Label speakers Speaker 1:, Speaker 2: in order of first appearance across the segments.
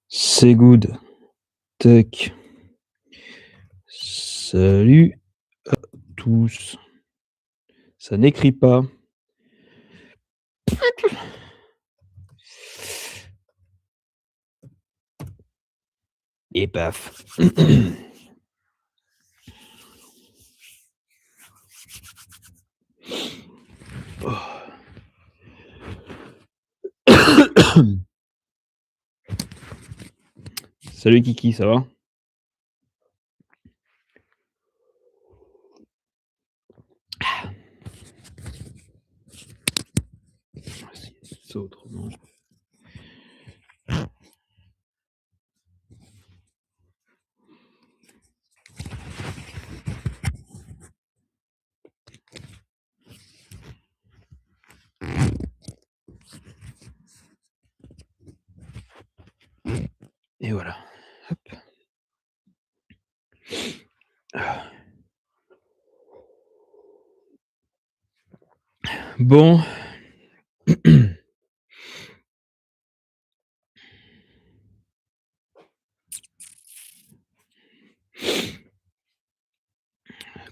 Speaker 1: C'est good. Tac. Salut tous. Ça n'écrit pas. Et paf. Oh. Salut Kiki, ça va? On va essayer ça autrement. Et voilà. Hop. Ah. Bon.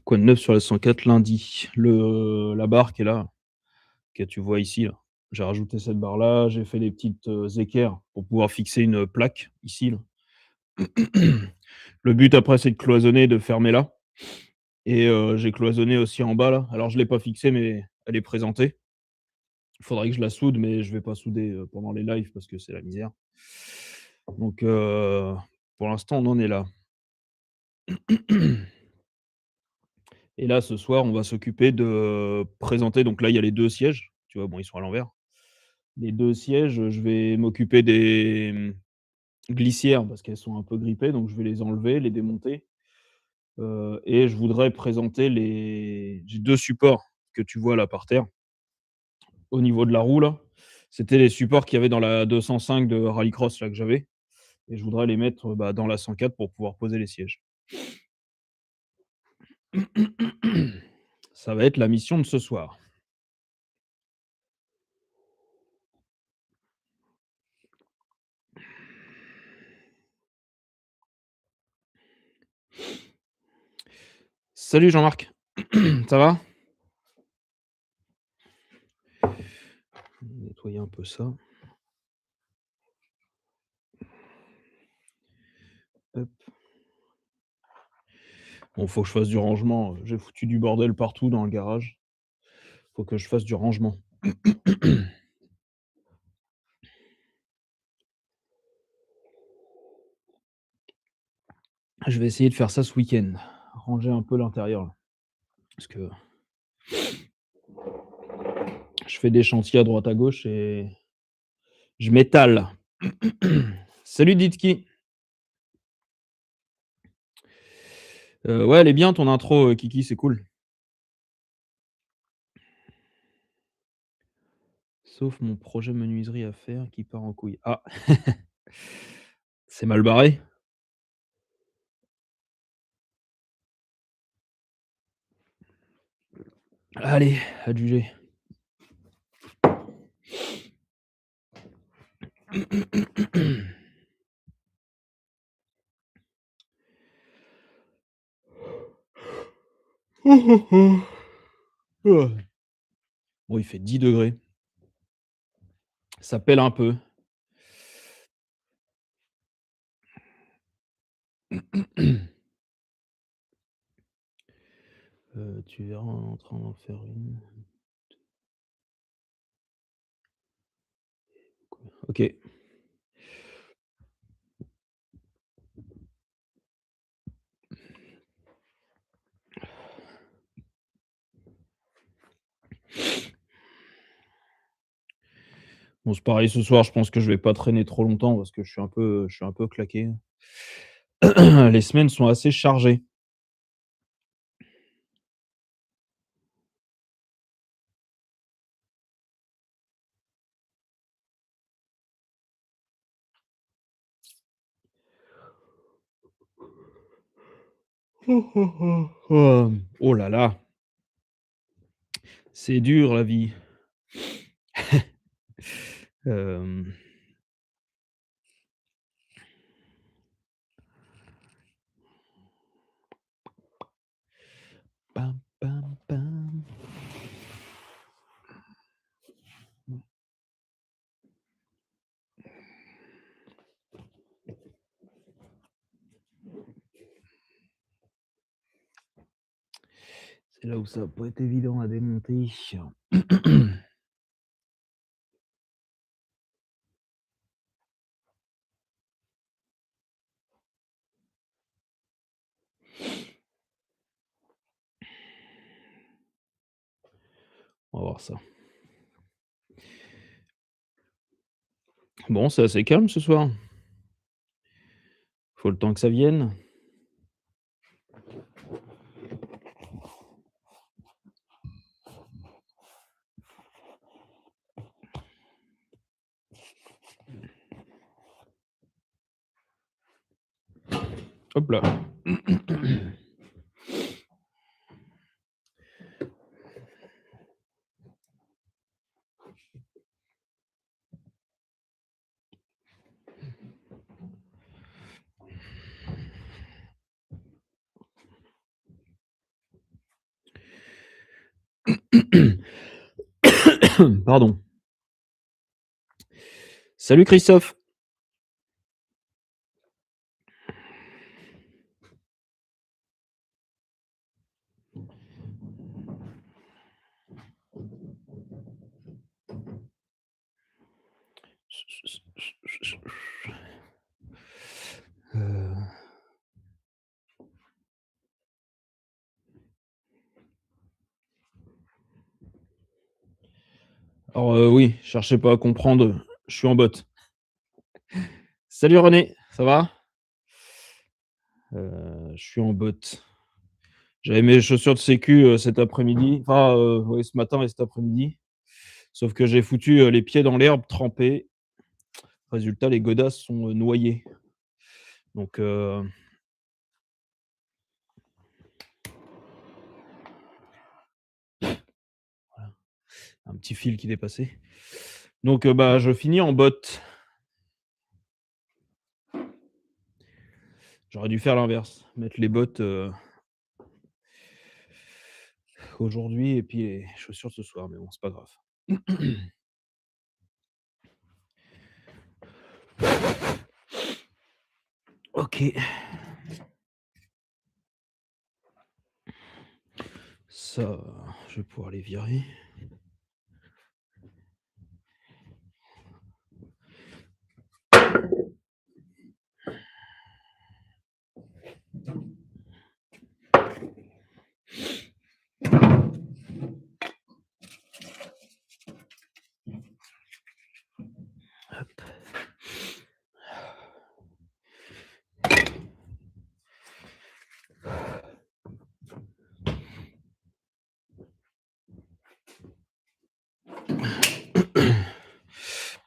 Speaker 1: Quoi de neuf sur la 104 lundi? La barre qui est là, que tu vois ici là. J'ai rajouté cette barre là, j'ai fait des petites, équerres pour pouvoir fixer une plaque ici là. Le but après c'est de cloisonner, de fermer là et j'ai cloisonné aussi en bas là. Alors je l'ai pas fixée mais elle est présentée. Il faudrait que je la soude, mais je vais pas souder, pendant les lives parce que c'est la misère. Donc pour l'instant, on en est là. Et là, ce soir, on va s'occuper de présenter donc là, il y a les 2 sièges, tu vois? Bon, ils sont à l'envers. Les 2 sièges, je vais m'occuper des, glissières parce qu'elles sont un peu grippées, donc je vais les enlever, les démonter, et je voudrais présenter les j'ai 2 supports que tu vois là par terre, au niveau de la roue là. C'était les supports qu'il y avait dans la 205 de rallycross là que j'avais. Et je voudrais les mettre, bah, dans la 104 pour pouvoir poser les sièges. Ça va être la mission de ce soir. Salut Jean-Marc, ça va? Nettoyer un peu ça. Hop. Bon, faut que je fasse du rangement, j'ai foutu du bordel partout dans le garage. Faut que je fasse du rangement. Je vais essayer de faire ça ce week-end, ranger un peu l'intérieur là, parce que je fais des chantiers à droite à gauche et je m'étale. Salut Ditki. Ouais, elle est bien ton intro, Kiki, c'est cool. Sauf mon projet menuiserie à faire qui part en couille. Ah! C'est mal barré? Allez, adjugé. Bon, il fait 10 degrés. Ça pèle un peu. Tu verras, on est en train d'en faire une. OK. Bon, c'est pareil ce soir, je pense que je vais pas traîner trop longtemps parce que je suis un peu claqué. Les semaines sont assez chargées. Oh là là, c'est dur la vie. Hem, C'est là où ça va pas être évident à démonter. On va voir ça. Bon, c'est assez calme ce soir. Faut le temps que ça vienne. Hop là. Pardon. Salut Christophe. Heu, alors, oui, cherchez pas à comprendre, je suis en botte. Salut René, ça va? Je suis en botte. J'avais mes chaussures de sécu, cet après-midi, enfin, ouais, ce matin et cet après-midi. Sauf que j'ai foutu, les pieds dans l'herbe, trempés. Résultat, les godasses sont, noyées. Donc, voilà, un petit fil qui dépassait. Donc, bah, je finis en botte. J'aurais dû faire l'inverse, mettre les bottes, aujourd'hui et puis les chaussures ce soir, mais bon, c'est pas grave. OK. Ça, je vais pouvoir les virer. Hop.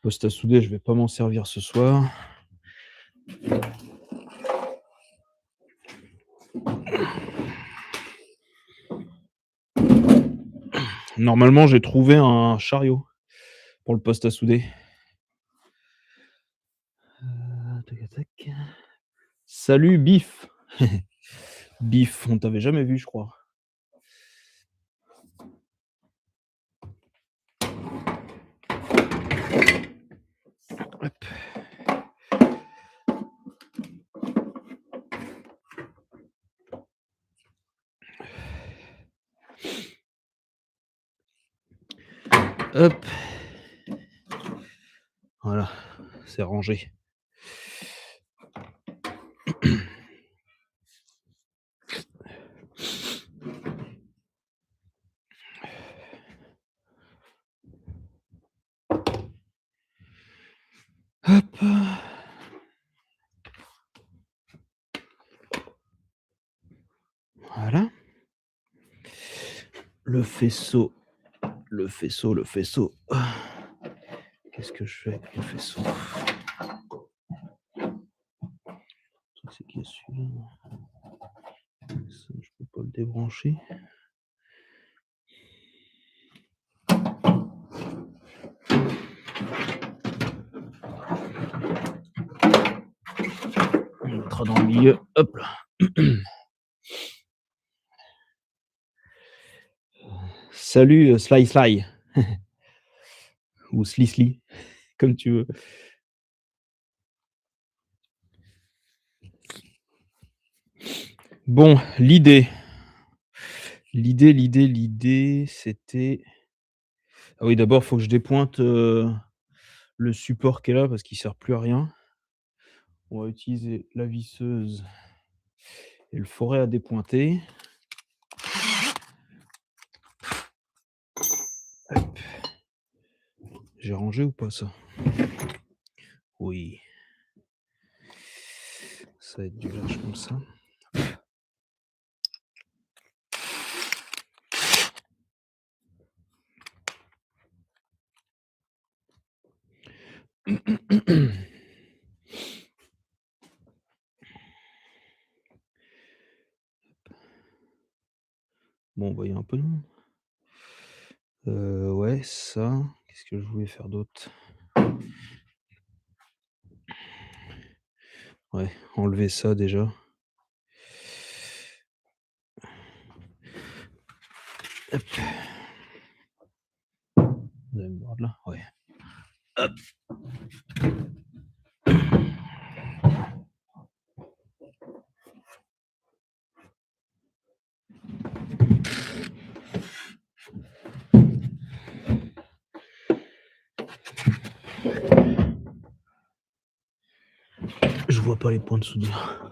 Speaker 1: Poste à souder, je vais pas m'en servir ce soir. Normalement, j'ai trouvé un chariot pour le poste à souder. Tac tac. Salut Bif. Bif, on t'avait jamais vu, je crois. Hop. Hop. Voilà, c'est rangé. Hop. Voilà. Le faisceau, le faisceau, le faisceau. Qu'est-ce que je fais avec le faisceau? Le truc, c'est qu'il y a celui-là. Ça, je peux pas le débrancher. On le mettra dans le milieu. Hop là. Salut, Sly Sly ou Sli Sli, comme tu veux. Bon, L'idée, c'était ah oui, d'abord, faut que je dépointe, le support qui est là parce qu'il sert plus à rien. On va utiliser la visseuse et le foret à dépointer. Hop. J'ai rangé ou pas ça? Oui. Ça va être du large comme ça. Bon, bah, il y a un peu de monde. Ouais, ça. Qu'est-ce que je voulais faire d'autre? Ouais, enlever ça déjà. Hop. Vous allez me voir de là? Ouais. Hop. Je vois pas les points de soudure.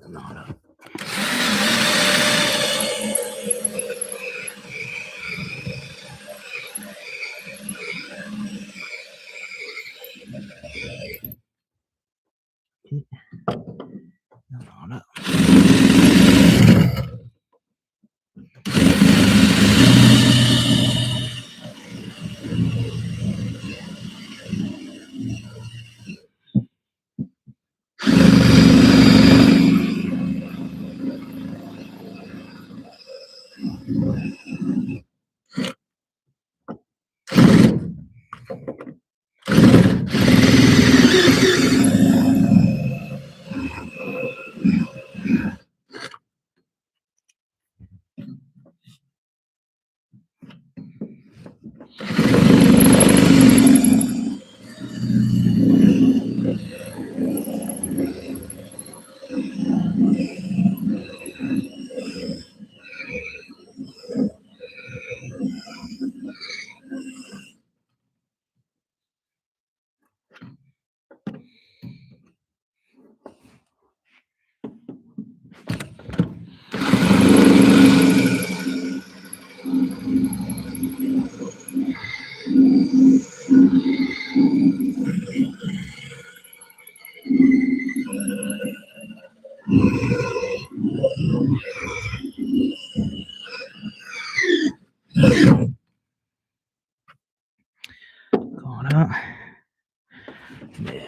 Speaker 1: Voilà. Et voilà. Voilà. Mais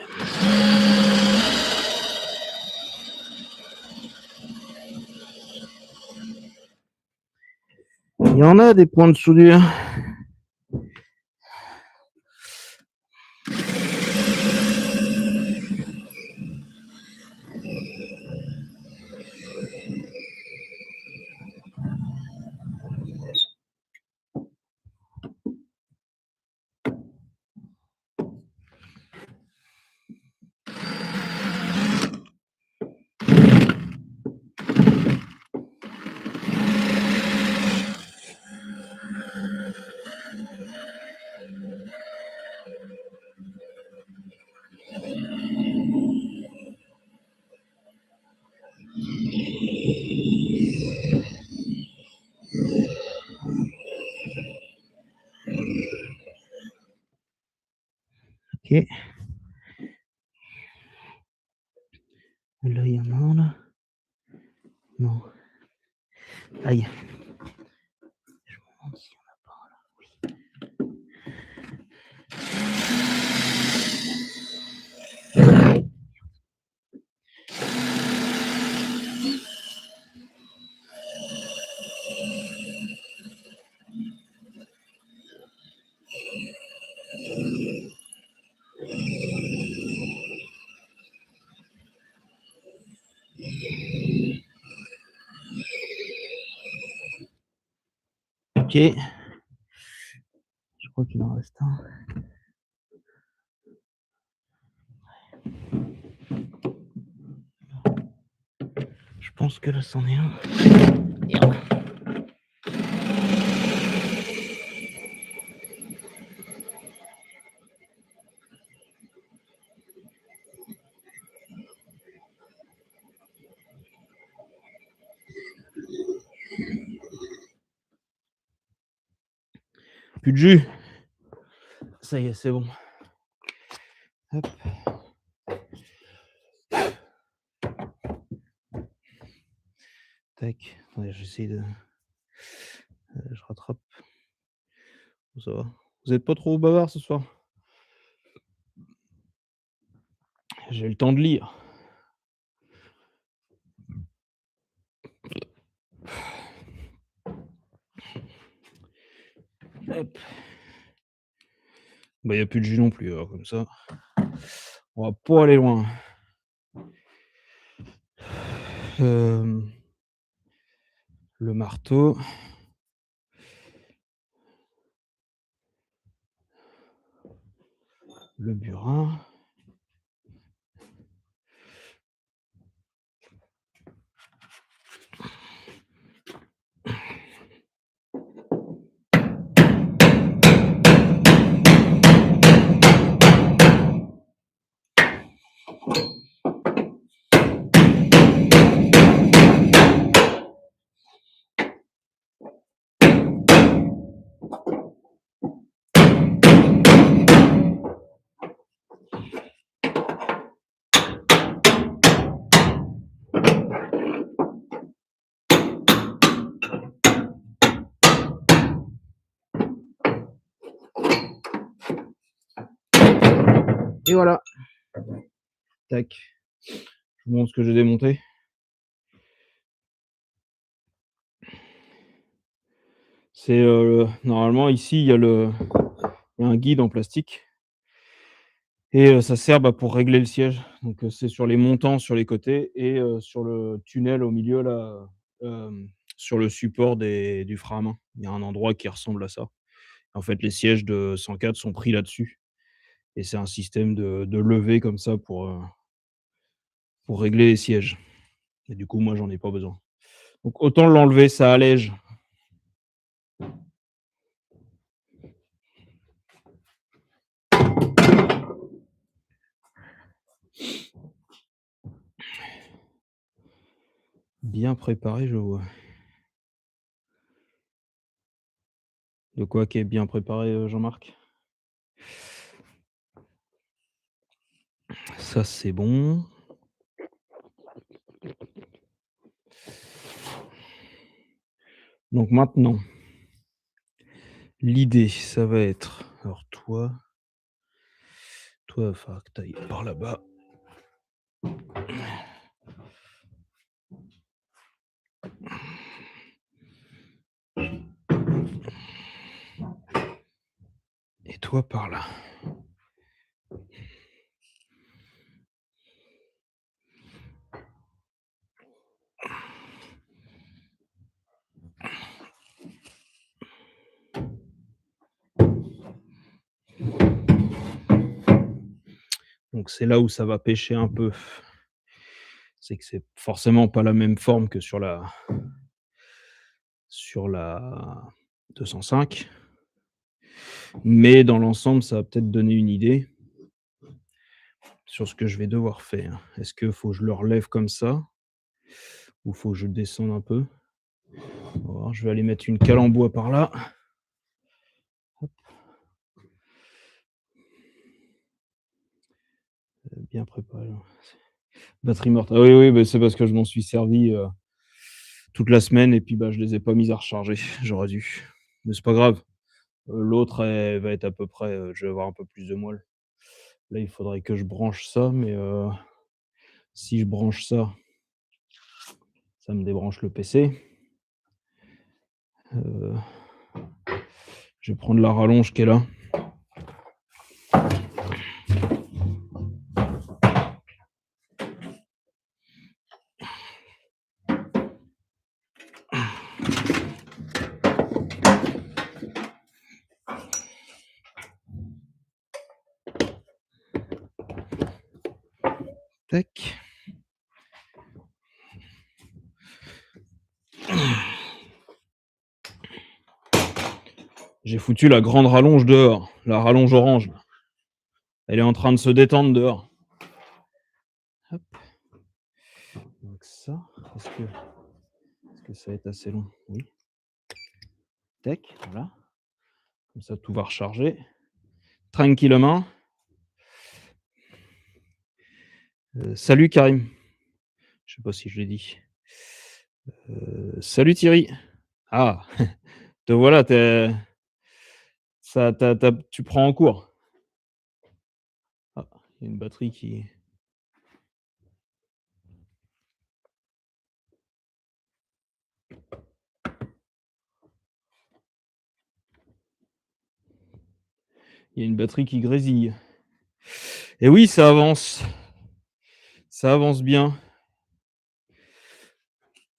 Speaker 1: il y en a des points de soudure. OK. Là, il y en a un là? Non. Aïe. Je me demande s'il y en a pas un là. Oui. OK. Je crois qu'il en reste un. Je pense que là, c'en est un. Merde. Plus de jus. Ça y est, c'est bon. Hop. Tac. Attendez, j'essaie de je rattrape. Ça va. Vous êtes pas trop bavard ce soir? J'ai le temps de lire. Hop. Bah, il y a plus de jus non plus, alors comme ça, on va pas aller loin. Hem, le marteau. Le burin. Et voilà. Tac. Je vous montre ce que j'ai démonté. C'est, normalement ici, il y a un guide en plastique et ça sert, bah, pour régler le siège. Donc, c'est sur les montants sur les côtés et sur le tunnel au milieu là, sur le support du frein à main. Il y a un endroit qui ressemble à ça. En fait, les sièges de 104 sont pris là-dessus et c'est un système de levée comme ça pour régler les sièges et du coup, moi, j'en ai pas besoin. Donc autant l'enlever, ça allège. Bien préparé, je vois. De quoi qui est bien préparé, Jean-Marc? Ça, c'est bon. Donc maintenant, l'idée, ça va être alors toi, il va falloir que tu ailles par là-bas. Et toi par là. Donc c'est là où ça va pêcher un peu. C'est que c'est forcément pas la même forme que sur la 205, mais dans l'ensemble, ça va peut-être donner une idée sur ce que je vais devoir faire. Est-ce que faut que je le relève comme ça? Ou faut que je descende un peu? On va voir, je vais aller mettre une cale en bois par là. Hop. Bien préparé. Batterie morte. Ah oui, oui, bah, c'est parce que je m'en suis servi, toute la semaine et puis, bah, je les ai pas mises à recharger. J'aurais dû. Mais c'est pas grave. L'autre, elle va être à peu près, je vais avoir un peu plus de moelle. Là, il faudrait que je branche ça, mais, si je branche ça, ça me débranche le PC. Heu, je vais prendre la rallonge qui est là. Tac. J'ai foutu la grande rallonge dehors, la rallonge orange là. Elle est en train de se détendre dehors. Hop, donc ça, est-ce que ça va être assez long? Oui. Tac, voilà. Comme ça, tout va recharger tranquillement. Salut Karim. Je sais pas si je l'ai dit. Salut Thierry. Ah, te voilà, tu prends en cours. Ah, il y a une batterie qui il y a une batterie qui grésille. Et oui, ça avance. Ça avance bien.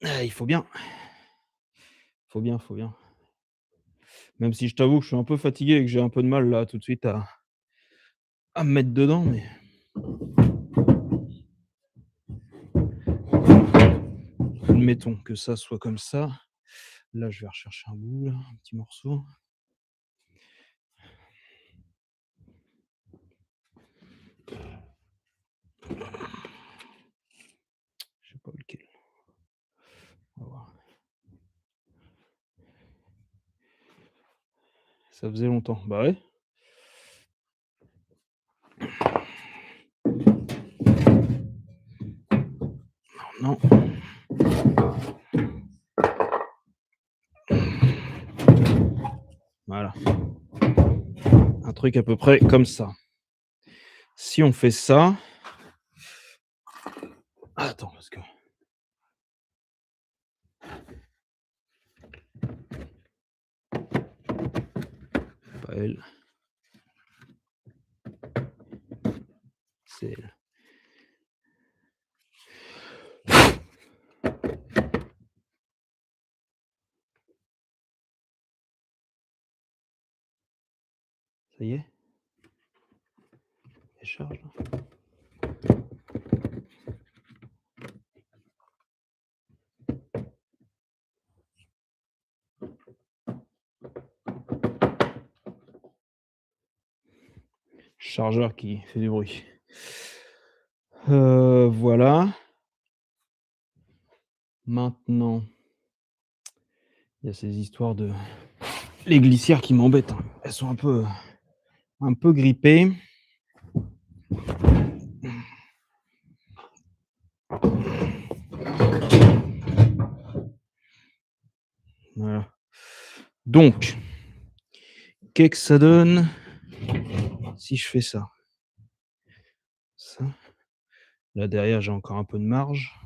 Speaker 1: Ah, il faut bien. Faut bien, faut bien. Même si je t'avoue que je suis un peu fatigué et que j'ai un peu de mal là tout de suite à me mettre dedans, mais admettons que ça soit comme ça. Là, je vais rechercher un bout là, un petit morceau. Je sais pas lequel. On va voir. Ça faisait longtemps. Bah ouais. Non. Voilà. Un truc à peu près comme ça. Si on fait ça. Attends, parce que. Pas elle. C'est elle. Ça y est? Elle charge là. Chargeur qui fait du bruit. Voilà. Maintenant, il y a ces histoires de les glissières qui m'embêtent, hein. Elles sont un peu grippées. Voilà. Donc, qu'est-ce que ça donne si je fais ça? Ça. Là derrière, j'ai encore un peu de marge.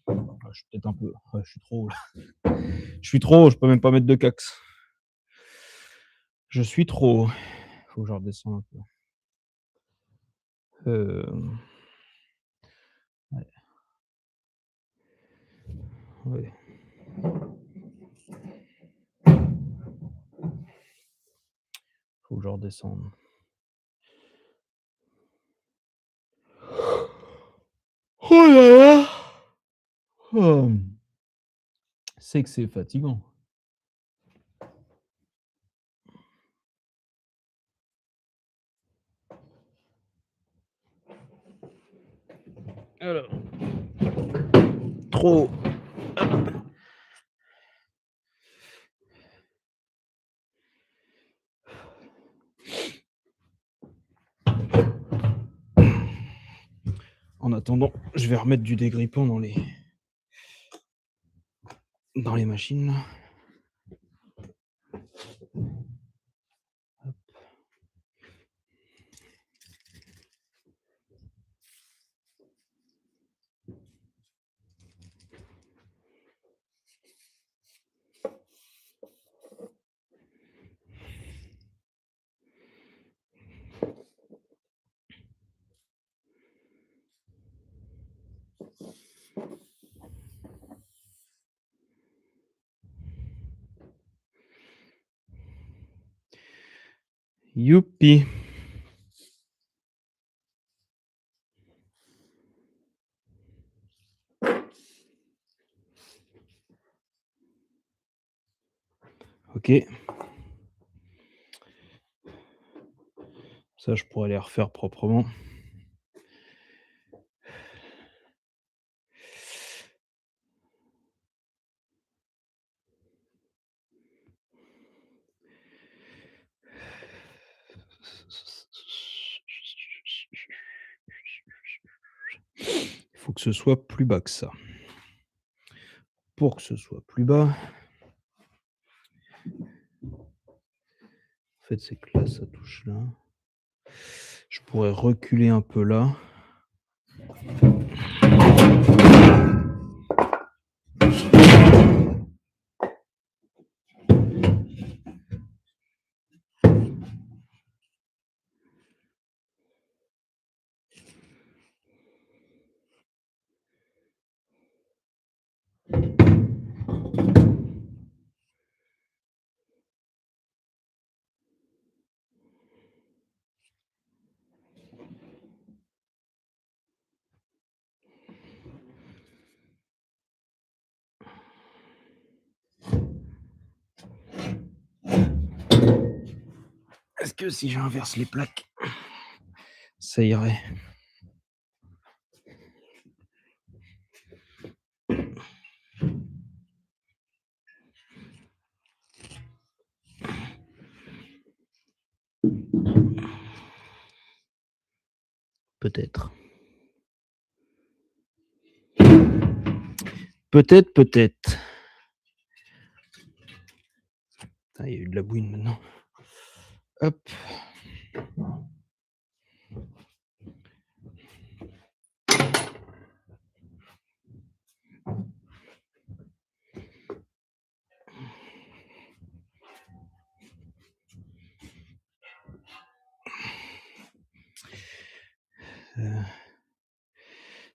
Speaker 1: Ah, je suis peut-être un peu ouais, je suis trop haut là. Je suis trop haut, je peux même pas mettre de cax. Je suis trop haut. Faut que je redescende un peu. Hem, ouais, ouais. Faut que je redescende. Oh là là! Hem. C'est que c'est fatigant. Alors, trop. En attendant, je vais remettre du dégrippant dans les machines là. Youpi! OK. Ça, je pourrais les refaire proprement. Il faut que ce soit plus bas que ça. Pour que ce soit plus bas, en fait, c'est que là, ça touche là. Je pourrais reculer un peu là. Est-ce que si j'inverse les plaques, ça irait? Peut-être. Peut-être, peut-être. Ah, il y a eu de la bouine maintenant. Hop.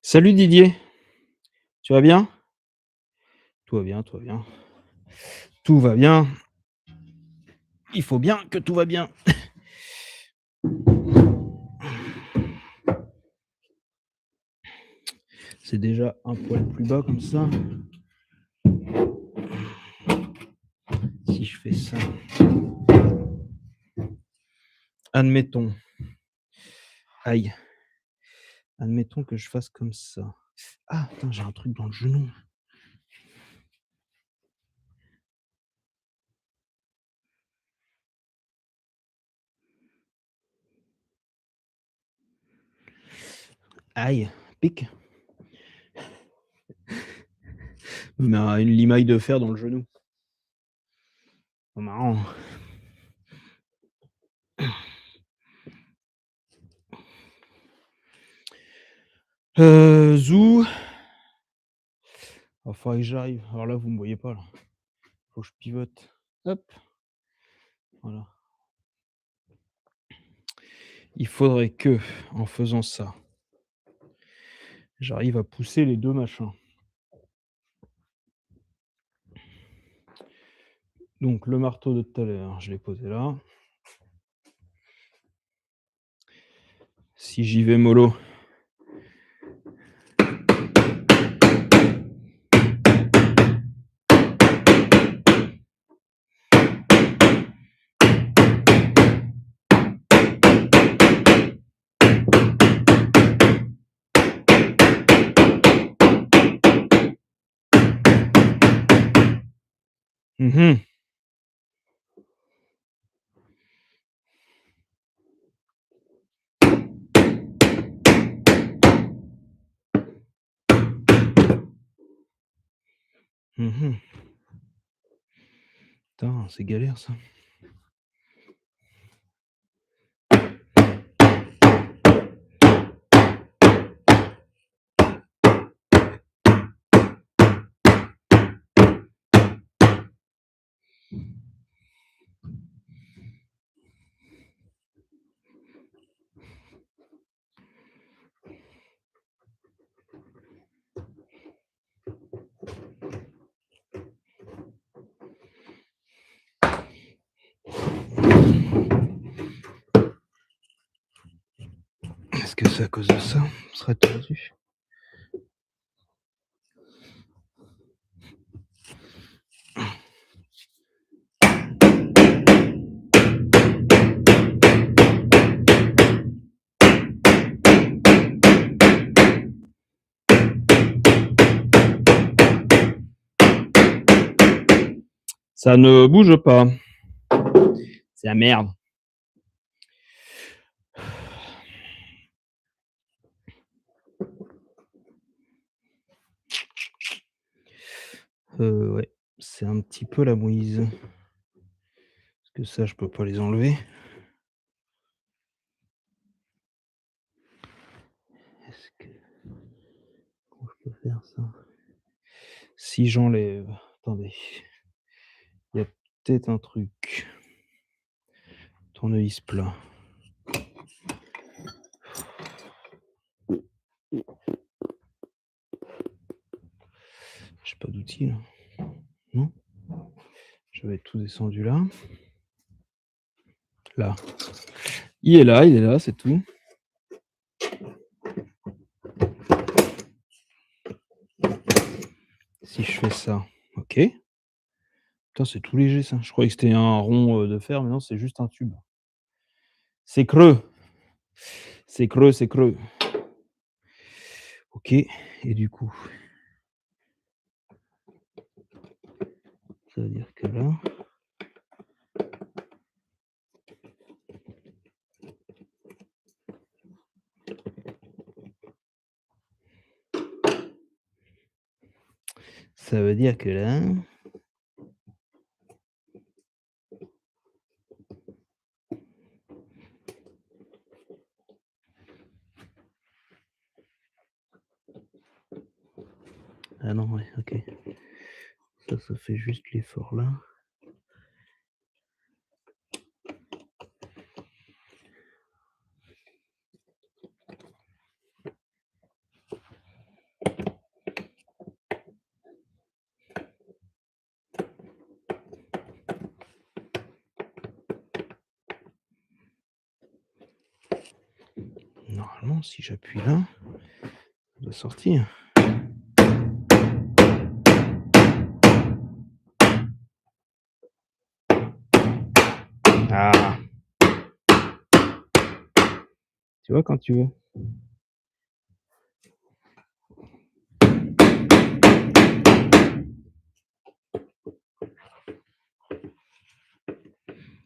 Speaker 1: Salut Didier, tu vas bien? Tout va bien, tout va bien. Tout va bien. Il faut bien que tout va bien. C'est déjà un poil plus bas comme ça. Si je fais ça. Admettons. Aïe. Admettons que je fasse comme ça. Ah, putain, j'ai un truc dans le genou. Aïe, pique. Me met une limaille de fer dans le genou. Pas marrant. Zou. Il faudrait que j'arrive. Alors là, vous me voyez pas là. Faut que je pivote. Hop. Voilà. Il faudrait que, en faisant ça, j'arrive à pousser les deux machins. Donc le marteau de tout à l'heure, je l'ai posé là. Si j'y vais mollo. Mmh. Mmh. Putain, c'est galère ça. Est-ce que c'est à cause de ça? On serait tendu. Ça ne bouge pas. C'est la merde. Ouais, c'est un petit peu la mouise. Parce que ça, je peux pas les enlever. Est-ce que comment je peux faire ça? Si j'enlève, attendez, il y a peut-être un truc. Tournevis plat. J'ai pas d'outil là. Non? J'avais tout descendu là. Là. Il est là, c'est tout. Si je fais ça, OK. Putain, c'est tout léger ça. Je croyais que c'était un rond, de fer, mais non, c'est juste un tube. C'est creux. C'est creux, c'est creux. OK, et du coup, ça veut dire que là ça veut dire que là ah non, ouais, OK. Ça fait juste l'effort là. Normalement, si j'appuie là, ça doit sortir. Ah! Tu vois quand tu veux.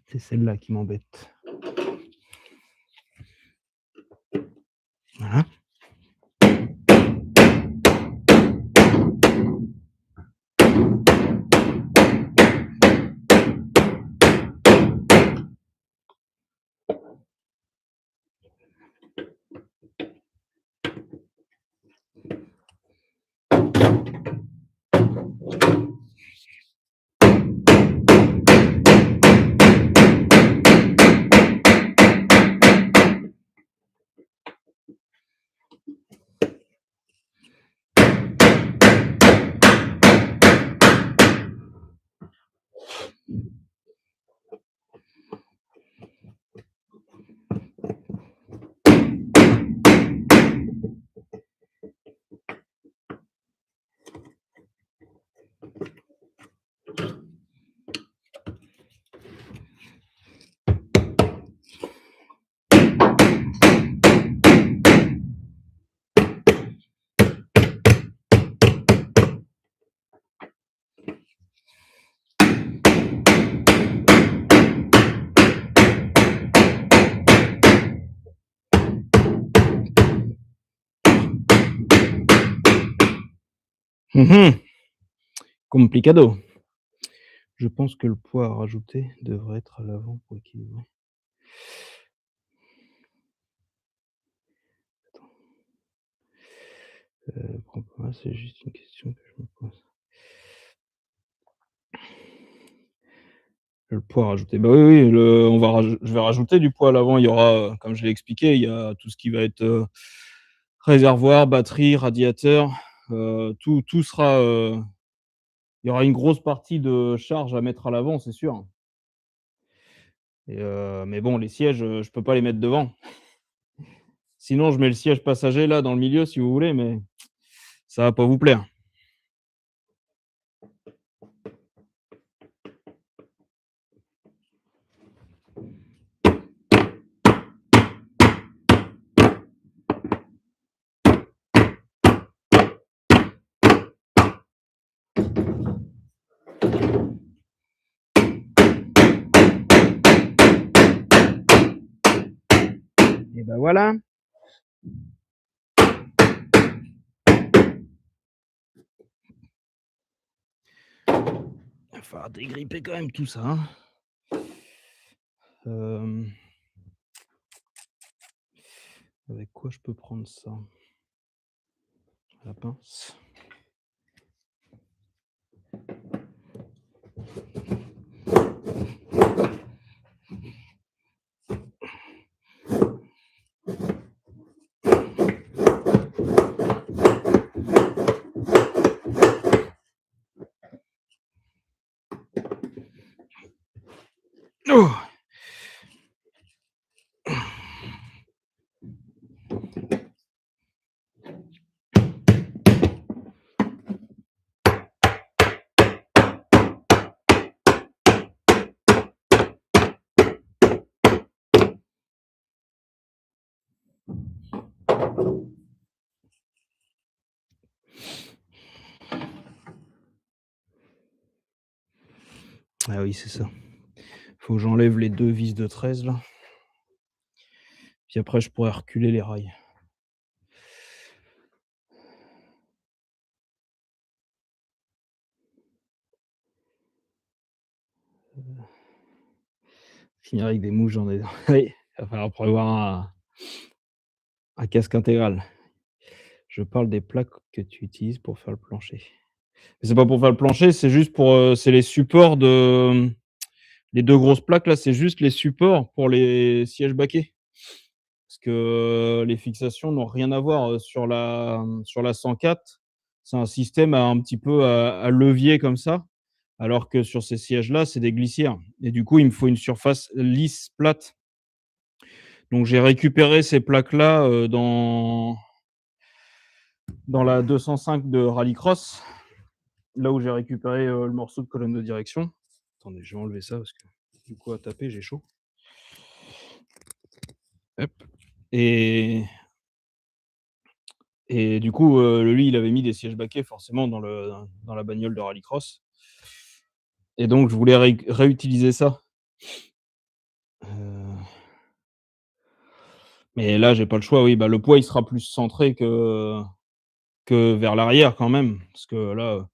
Speaker 1: C'est celle-là qui m'embête. Voilà. Mmh. Complicado. Je pense que le poids à rajouter devrait être à l'avant pour équilibrer. Pour moi, c'est juste une question que je me pose. Le poids à rajouter, bah, oui, oui, le on va raj je vais rajouter du poids à l'avant. Il y aura, comme je l'ai expliqué, il y a tout ce qui va être, réservoir, batterie, radiateur, tout sera, il y aura une grosse partie de charge à mettre à l'avant, c'est sûr. Mais bon, les sièges, je peux pas les mettre devant. Sinon, je mets le siège passager là, dans le milieu, si vous voulez, mais ça va pas vous plaire. Et bah, voilà. Il va falloir dégripper quand même tout ça, hein. Hem, avec quoi je peux prendre ça? La pince. Oh! Ah oui, c'est ça. Faut que j'enlève les 2 vis de 13 là, puis après je pourrais reculer les rails. Finir avec des mouches dans les oui, va falloir prévoir un casque intégral. Je parle des plaques que tu utilises pour faire le plancher. C'est pas pour faire le plancher, c'est juste pour, c'est les supports de, les 2 grosses plaques là, c'est juste les supports pour les sièges baquets. Parce que les fixations n'ont rien à voir, sur la 104. C'est un système à un petit peu à levier comme ça, alors que sur ces sièges-là, c'est des glissières et du coup, il me faut une surface lisse, plate. Donc j'ai récupéré ces plaques-là, dans la 205 de rallycross, là où j'ai récupéré, le morceau de colonne de direction. Attendez, je vais enlever ça parce que du coup à taper, j'ai chaud. Hop. et Et du coup, lui, il avait mis des sièges baquets forcément dans la bagnole de rallycross et donc je voulais réutiliser ça. Heu, mais là, j'ai pas le choix, oui, bah, le poids, il sera plus centré que vers l'arrière quand même, parce que là,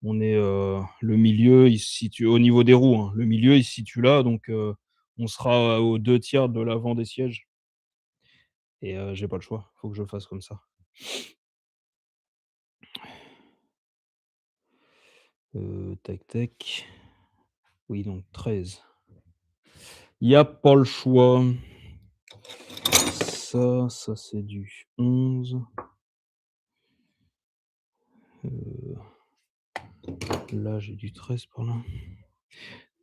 Speaker 1: on est, le milieu, il se situe au niveau des roues, hein. Le milieu, il se situe là, donc on sera aux 2/3 de l'avant des sièges et j'ai pas le choix, faut que je fasse comme ça. Tac tac. Oui, donc 13. Il y a pas le choix. Ça c'est du 11. Heu, là, j'ai du 13 par là.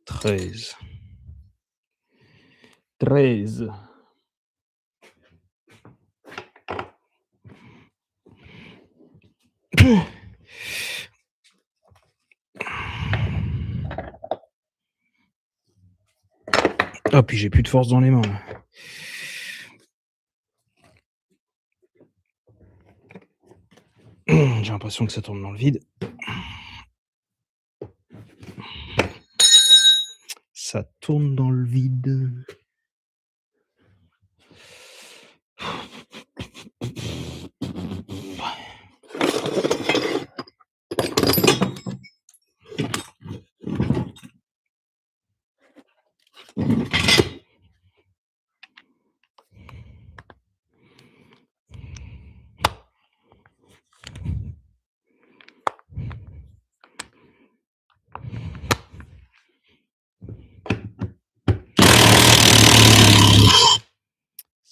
Speaker 1: 13. 13. Ah, puis j'ai plus de force dans les mains, là. J'ai l'impression que ça tourne dans le vide. Ça tourne dans le vide.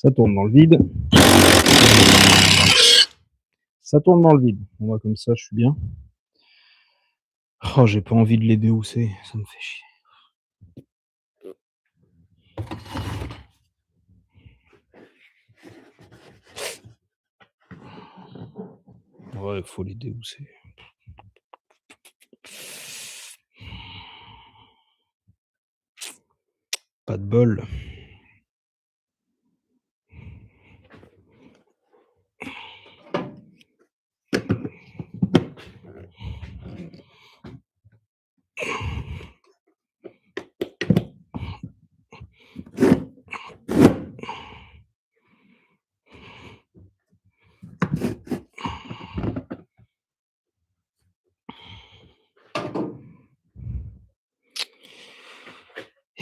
Speaker 1: Ça tourne dans le vide. Ça tourne dans le vide. On va comme ça, je suis bien. Oh, j'ai pas envie de les déhousser, ça me fait chier. Ouais, faut les déhousser. Pas de bol.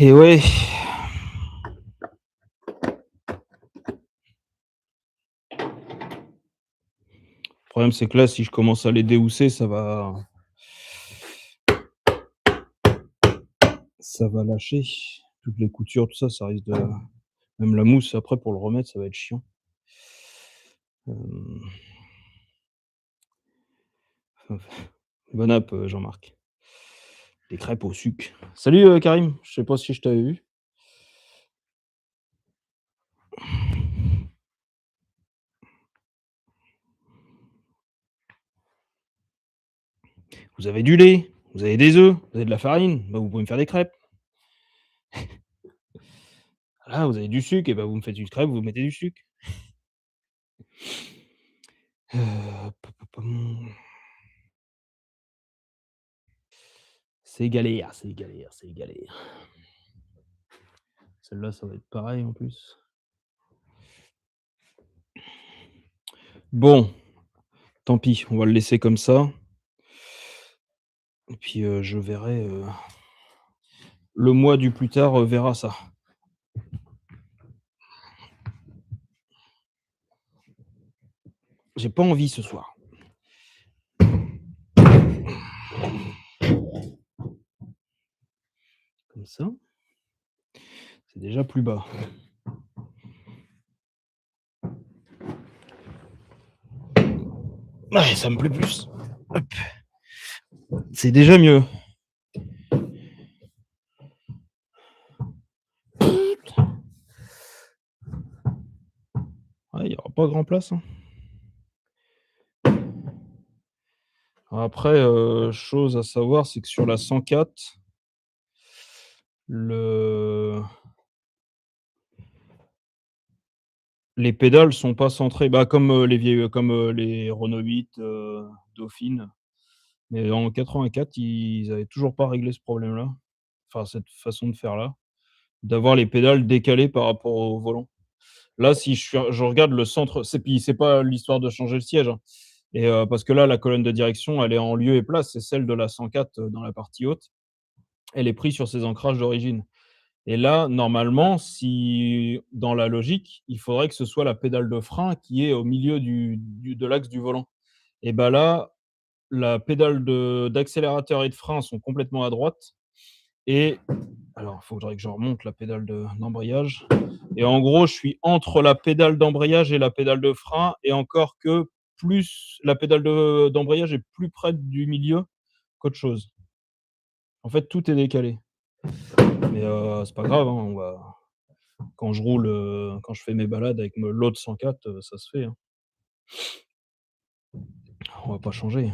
Speaker 1: Et ouais. Le problème, c'est que là, si je commence à les déhousser, ça va lâcher. Toutes les coutures, tout ça, ça risque de même la mousse après pour le remettre, ça va être chiant. Bonne app, Jean-Marc. Des crêpes au sucre. Salut, Karim, je sais pas si je t'avais vu. Vous avez du lait, vous avez des œufs, vous avez de la farine, bah, vous pouvez me faire des crêpes. Là, vous avez du sucre, et bah, vous me faites une crêpe, vous mettez du sucre. C'est galère, c'est galère, c'est galère. Celle-là, ça va être pareil en plus. Bon, tant pis, on va le laisser comme ça. Et puis, je verrai, le mois du plus tard, verra ça. J'ai pas envie ce soir. Comme ça. C'est déjà plus bas. Ouais, ça me plaît plus. Hop. C'est déjà mieux. Ouais, il y aura pas grand place, hein. Après, chose à savoir, c'est que sur la 104, les pédales sont pas centrées, bah, comme, les Renault 8, Dauphine. Mais en 84, ils avaient toujours pas réglé ce problème-là. Enfin, cette façon de faire-là, d'avoir les pédales décalées par rapport au volant. Là, si je regarde le centre, c'est pas l'histoire de changer le siège, hein, et parce que là, la colonne de direction, elle est en lieu et place, c'est celle de la 104, dans la partie haute. Elle est prise sur ses ancrages d'origine. Et là, normalement, si dans la logique, il faudrait que ce soit la pédale de frein qui est au milieu de l'axe du volant. Et bah, là, la pédale d'accélérateur et de frein sont complètement à droite, et alors, il faudrait que je remonte la pédale d'embrayage, et en gros, je suis entre la pédale d'embrayage et la pédale de frein, et encore que plus la pédale d'embrayage est plus près du milieu qu'autre chose. En fait, tout est décalé. Mais c'est pas grave, hein, quand je roule, quand je fais mes balades avec l'autre 104, ça se fait, hein. On va pas changer.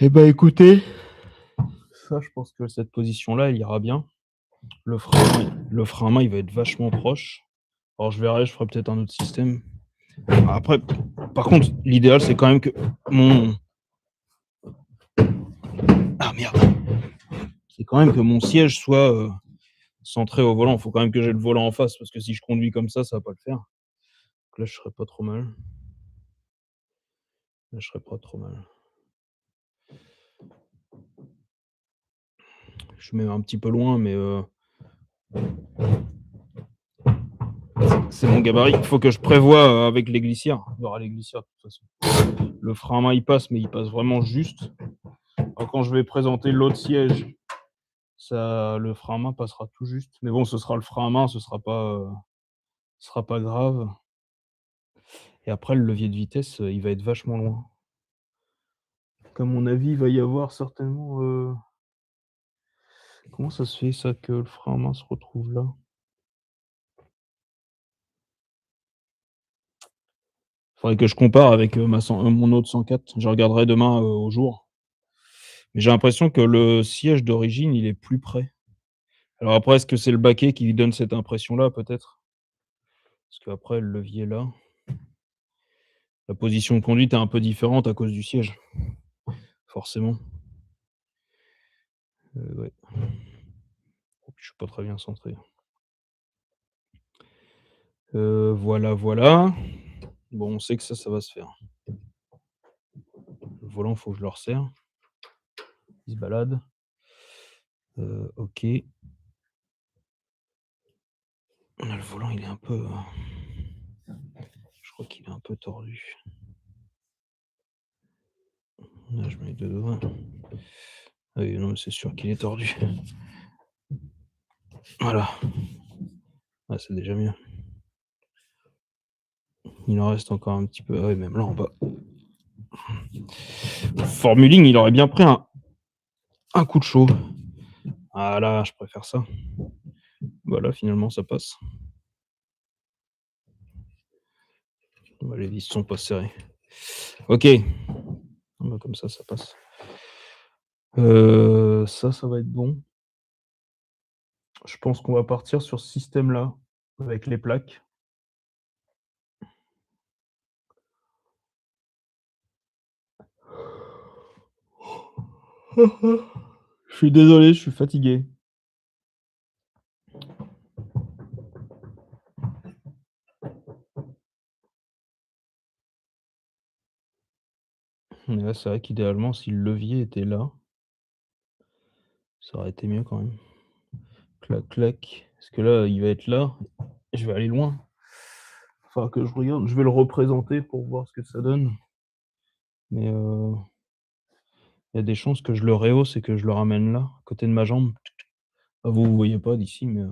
Speaker 1: Eh ben, écoutez, ça, je pense que cette position-là, elle ira bien. Le frein à main, il va être vachement proche. Alors je verrai, je ferai peut-être un autre système. Après, par contre, l'idéal, c'est quand même que mon ah merde! C'est quand même que mon siège soit, centré au volant. Il faut quand même que j'ai le volant en face, parce que si je conduis comme ça va pas le faire. Donc là, je serais pas trop mal. Là, je serais pas trop mal. Je mets un petit peu loin, mais c'est mon gabarit. Il faut que je prévoie, avec les glissières. Il y aura les glissières de toute façon. Le frein à main, il passe, mais il passe vraiment juste. Alors quand je vais présenter l'autre siège, Ça le frein à main passera tout juste. Mais bon, ce sera le frein à main, ce sera pas grave et après le levier de vitesse, il va être vachement loin. Donc à mon avis, il va y avoir certainement, comment ça se fait ça que le frein à main se retrouve là? Faudrait que je compare avec, mon autre 104. Je regarderai demain, au jour. Mais j'ai l'impression que le siège d'origine, il est plus près. Alors après, est-ce que c'est le baquet qui lui donne cette impression-là peut-être? Parce qu'après le levier là, la position de conduite est un peu différente à cause du siège, forcément. Ouais. Oh, je suis pas très bien centré. Voilà, voilà. Bon, on sait que ça va se faire. Le volant, faut que je le resserre. Il se balade. OK. Ah, le volant, il est un peu, je crois qu'il est un peu tordu. Là, je mets les 2 doigts. Ah oui, non, mais c'est sûr qu'il est tordu. Voilà. Ah, c'est déjà mieux. Il en reste encore un petit peu. Ah ouais, même là en bas. Formuling, il aurait bien pris un coup de chaud. Ah là, je préfère ça. Voilà, finalement, ça passe. Bah, les vis sont pas serrées. OK. Ah bah, comme ça passe. Ça va être bon. Je pense qu'on va partir sur ce système-là, avec les plaques. Je suis désolé, je suis fatigué. Mais là, c'est vrai qu'idéalement, si le levier était là, ça aurait été mieux quand même. Clac, clac. Parce que là, il va être là, je vais aller loin. Enfin que je regarde, je vais le représenter pour voir ce que ça donne. Mais, il y a des chances que je le rehausse et que je le ramène là, à côté de ma jambe. Ah vous voyez pas d'ici, mais,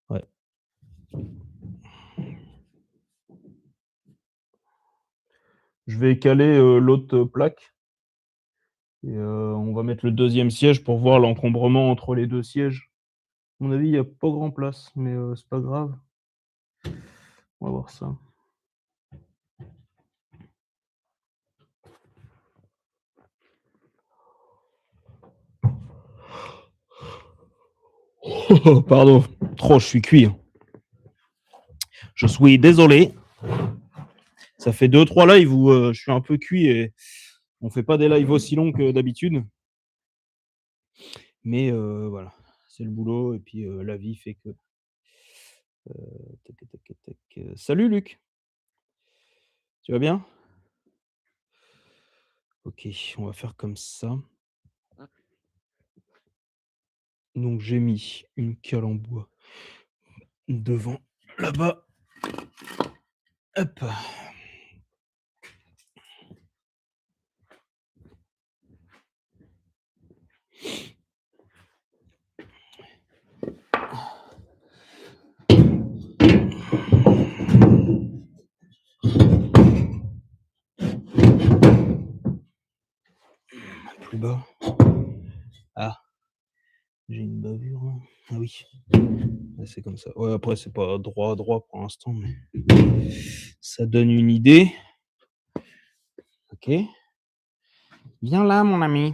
Speaker 1: ouais. Je vais caler, l'autre plaque et on va mettre le deuxième siège pour voir l'encombrement entre les 2 sièges. À mon avis, il y a pas grand place, mais, c'est pas grave. On va voir ça. Pardon, trop, je suis cuit, hein. Je suis désolé. Ça fait 2-3 lives où, je suis un peu cuit et on fait pas des lives aussi longs que d'habitude. Mais, voilà, c'est le boulot et puis, la vie fait que, tac, tac, tac, tac, salut Luc, tu vas bien? OK, on va faire comme ça. Donc j'ai mis une cale en bois devant, là-bas. Hop. Plus bas. Ah, j'ai une bavure là. Ah oui. Ouais, c'est comme ça. Ouais, après c'est pas droit, droit pour l'instant, mais ça donne une idée. OK. Viens là mon ami.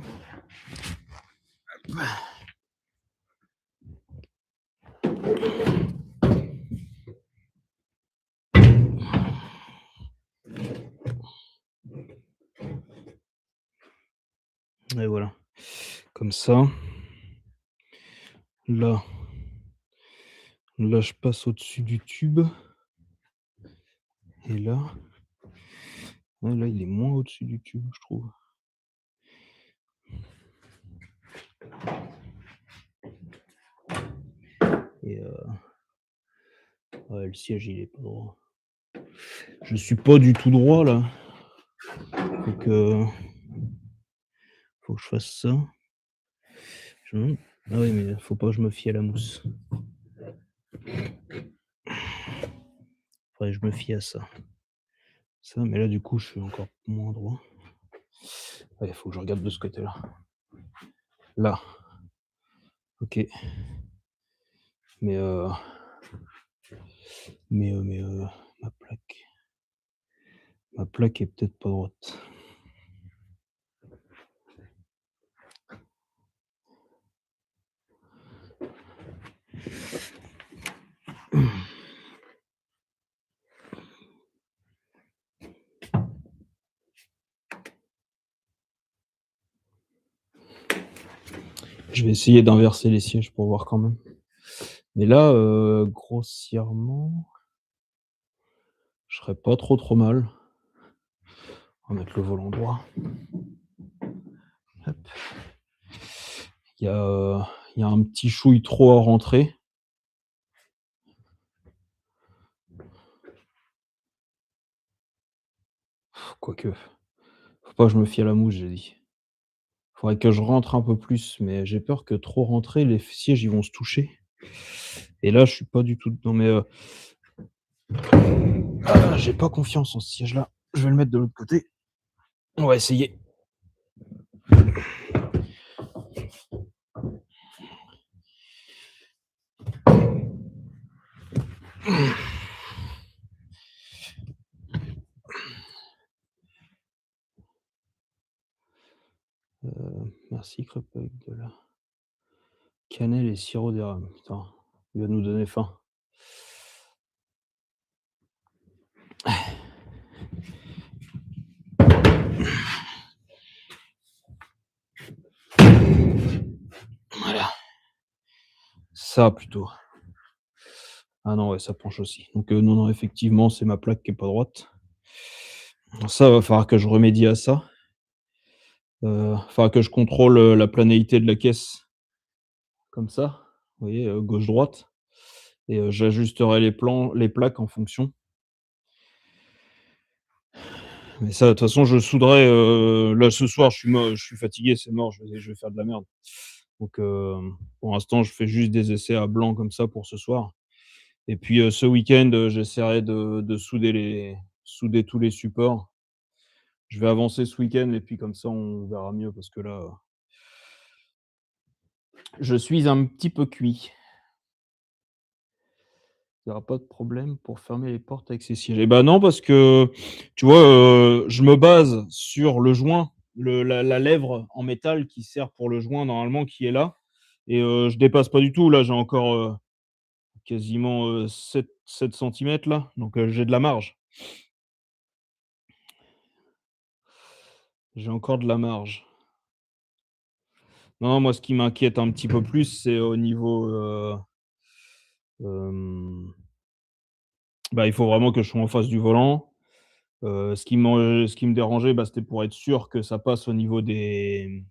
Speaker 1: Et voilà. Comme ça. Là je passe au-dessus du tube et là, ouais, là, il est moins au-dessus du tube, je trouve. Et ouais, le siège, il est pas droit. Je suis pas du tout droit là. Donc faut que je fasse ça. Mmh. Ah oui, mais faut pas que je me fie à la mousse. Faudrait que je me fie à ça. Ça, mais là, du coup, je suis encore moins droit. Ouais, faut que je regarde de ce côté-là. Là, OK. Mais, mais, ma plaque ma plaque est peut-être pas droite. Je vais essayer d'inverser les sièges pour voir quand même. Mais là, grossièrement, je serais pas trop mal. On va mettre le volant droit. Hop. Il y a, il y a un petit chouille trop à rentrer. Quoique, faut pas que je me fie à la mousse, j'ai dit. Faudrait que je rentre un peu plus, mais j'ai peur que trop rentrer, les sièges, ils vont se toucher. Et là, je suis pas du tout dedans, mais, j'ai pas confiance en ce siège-là. Je vais le mettre de l'autre côté. On va essayer. Merci crêpe avec de la cannelle et sirop d'érable. Putain, il va nous donner faim. Voilà, ça plutôt. Ah non, ouais, ça penche aussi. Donc, non, non, effectivement, c'est ma plaque qui est pas droite. Ça, va falloir que je remédie à ça. Faudra que je contrôle, la planéité de la caisse comme ça, vous voyez, gauche-droite et j'ajusterai les plaques en fonction. Mais ça, de toute façon, je souderai, là, ce soir, je suis fatigué, c'est mort, je vais faire de la merde. Donc, pour l'instant, je fais juste des essais à blanc comme ça pour ce soir et puis, ce week-end, j'essaierai de souder tous les supports. Je vais avancer ce week-end et puis comme ça, on verra mieux parce que là, je suis un petit peu cuit. Il y aura pas de problème pour fermer les portes avec ces sièges. Et bah, non, parce que, tu vois, je me base sur le joint, la lèvre en métal qui sert pour le joint normalement qui est là et je dépasse pas du tout. Là, j'ai encore, quasiment, 7 centimètres là, donc j'ai de la marge. J'ai encore de la marge. Non, moi, ce qui m'inquiète un petit peu plus, c'est au niveau, hem, bah, il faut vraiment que je sois en face du volant. Ce qui me dérangeait, bah, c'était pour être sûr que ça passe au niveau de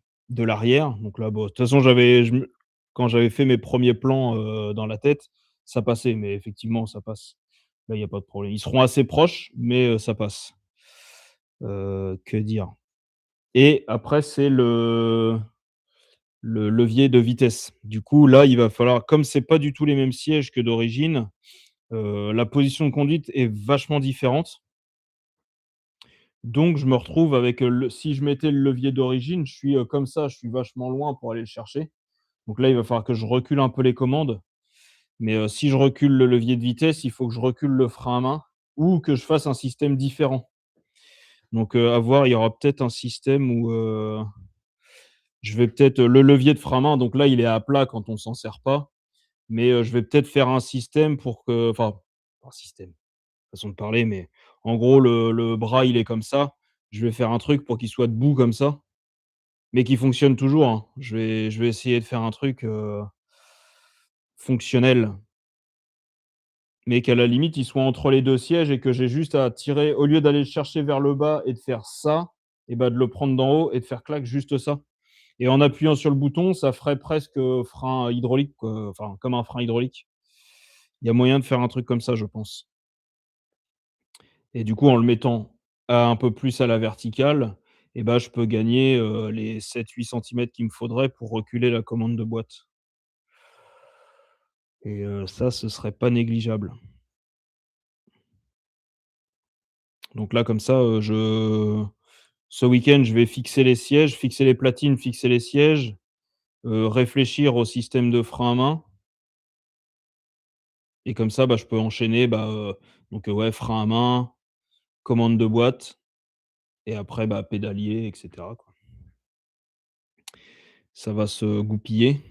Speaker 1: l'arrière. Donc là, bon, de toute façon, quand j'avais fait mes premiers plans, dans la tête, ça passait, mais effectivement, ça passe. Là, il y a pas de problème. Ils seront assez proches, mais ça passe. Que dire? Et après, c'est le levier de vitesse. Du coup, là, il va falloir comme c'est pas du tout les mêmes sièges que d'origine, la position de conduite est vachement différente. Donc je me retrouve avec, le si je mettais le levier d'origine, je suis, comme ça, je suis vachement loin pour aller le chercher. Donc là, il va falloir que je recule un peu les commandes, mais si je recule le levier de vitesse, il faut que je recule le frein à main ou que je fasse un système différent. Donc à voir, il y aura peut-être un système où, je vais peut-être le levier de frein à main, donc là, il est à plat quand on s'en sert pas, mais je vais peut-être faire un système pour que enfin, un système, façon de parler, mais en gros, le bras, il est comme ça. Je vais faire un truc pour qu'il soit debout comme ça. Mais qui fonctionne toujours, hein. Je vais essayer de faire un truc, fonctionnel, mais qu'à la limite, il soit entre les 2 sièges et que j'ai juste à tirer au lieu d'aller le chercher vers le bas et de faire ça et bah, de le prendre d'en haut et de faire clac, juste ça et en appuyant sur le bouton, ça ferait presque, frein hydraulique, quoi, enfin, comme un frein hydraulique. Il y a moyen de faire un truc comme ça, je pense et du coup, en le mettant un peu plus à la verticale et bah, je peux gagner, les 7-8 centimètres qu'il me faudrait pour reculer la commande de boîte et ça, ce serait pas négligeable. Donc là, comme ça, je ce week-end, je vais fixer les sièges, fixer les platines, fixer les sièges, réfléchir au système de frein à main et comme ça, bah, je peux enchaîner, bah, donc ouais, frein à main, commande de boîte et après, bah, pédalier et cetera, quoi. Ça va se goupiller.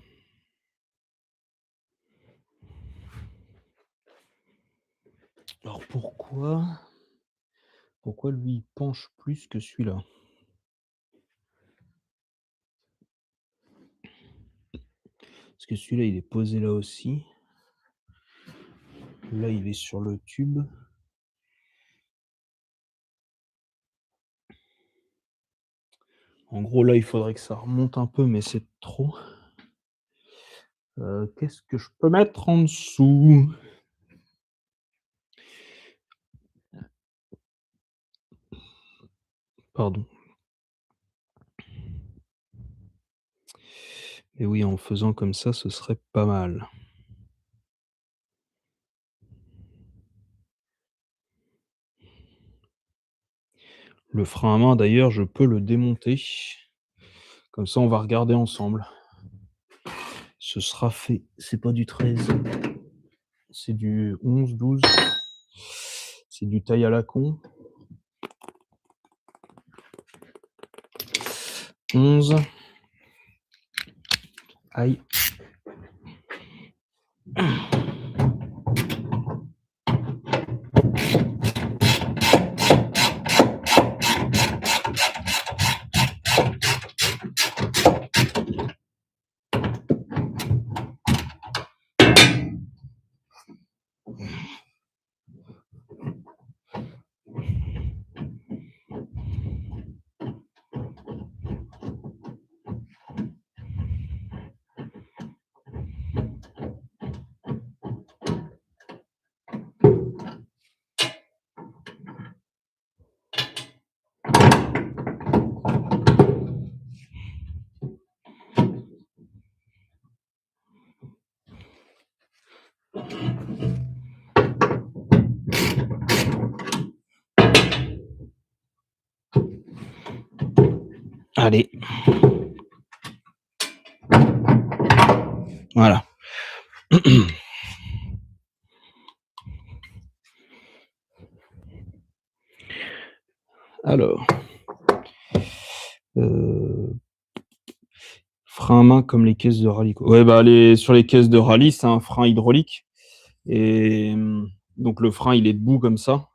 Speaker 1: Alors pourquoi lui, il penche plus que celui-là? Parce que celui-là, il est posé là aussi. Là, il est sur le tube. En gros, là, il faudrait que ça remonte un peu, mais c'est trop. Qu'est-ce que je peux mettre en dessous? Pardon. Et oui, en faisant comme ça, ce serait pas mal. Le frein à main, d'ailleurs, je peux le démonter. Comme ça, on va regarder ensemble. Ce sera fait. C'est pas du 13, c'est du 11-12. C'est du taille à la con. 11. Aïe. Allez. Voilà. Alors, heu, frein à main comme les caisses de rallye, quoi. Ouais, bah, sur les caisses de rallye, c'est un frein hydraulique et donc le frein, il est debout comme ça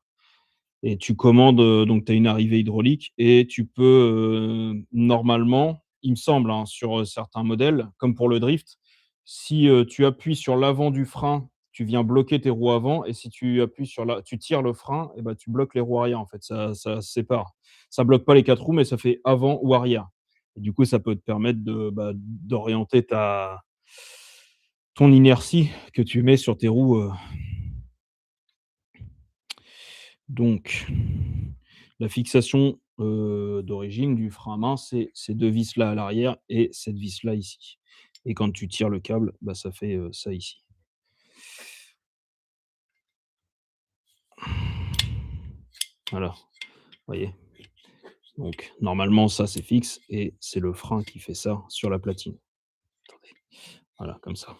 Speaker 1: et tu commandes, donc tu as une arrivée hydraulique et tu peux, normalement, il me semble, hein, sur, certains modèles, comme pour le drift, si, tu appuies sur l'avant du frein, tu viens bloquer tes roues avant et si tu tires le frein et bah, tu bloques les roues arrière, en fait, ça se sépare. Ça bloque pas les 4 roues, mais ça fait avant ou arrière et du coup, ça peut te permettre d'orienter ta ton inertie que tu mets sur tes roues, donc la fixation, d'origine du frein à main, c'est ces 2 vis-là à l'arrière et cette vis-là ici et quand tu tires le câble, bah, ça fait, ça ici. Voilà, vous voyez? Donc normalement ça, c'est fixe et c'est le frein qui fait ça sur la platine. Attendez, voilà, comme ça.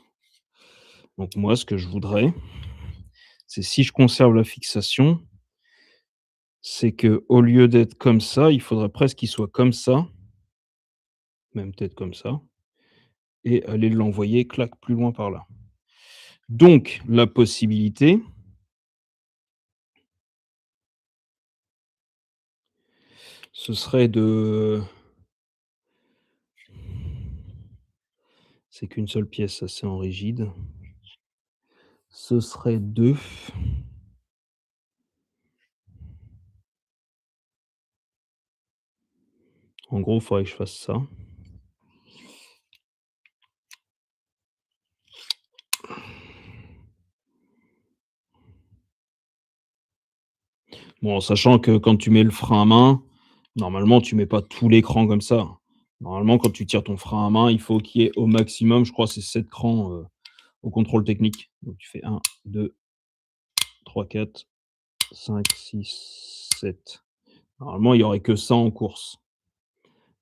Speaker 1: Donc moi, ce que je voudrais, c'est si je conserve la fixation, c'est que au lieu d'être comme ça, il faudrait presque qu'il soit comme ça, même peut-être comme ça et aller l'envoyer clac plus loin par là. Donc la possibilité, ce serait de c'est qu'une seule pièce, ça, c'est en rigide. Ce serait de en gros, il faudrait que je fasse ça. Bon, en sachant que quand tu mets le frein à main, Normalement, tu mets pas tout l'écran comme ça. Normalement, quand tu tires ton frein à main, il faut qu'il y ait au maximum, je crois, c'est 7 crans, au contrôle technique. Donc tu fais 1, 2, 3, 4, 5, 6, 7. Normalement, il y aurait que ça en course.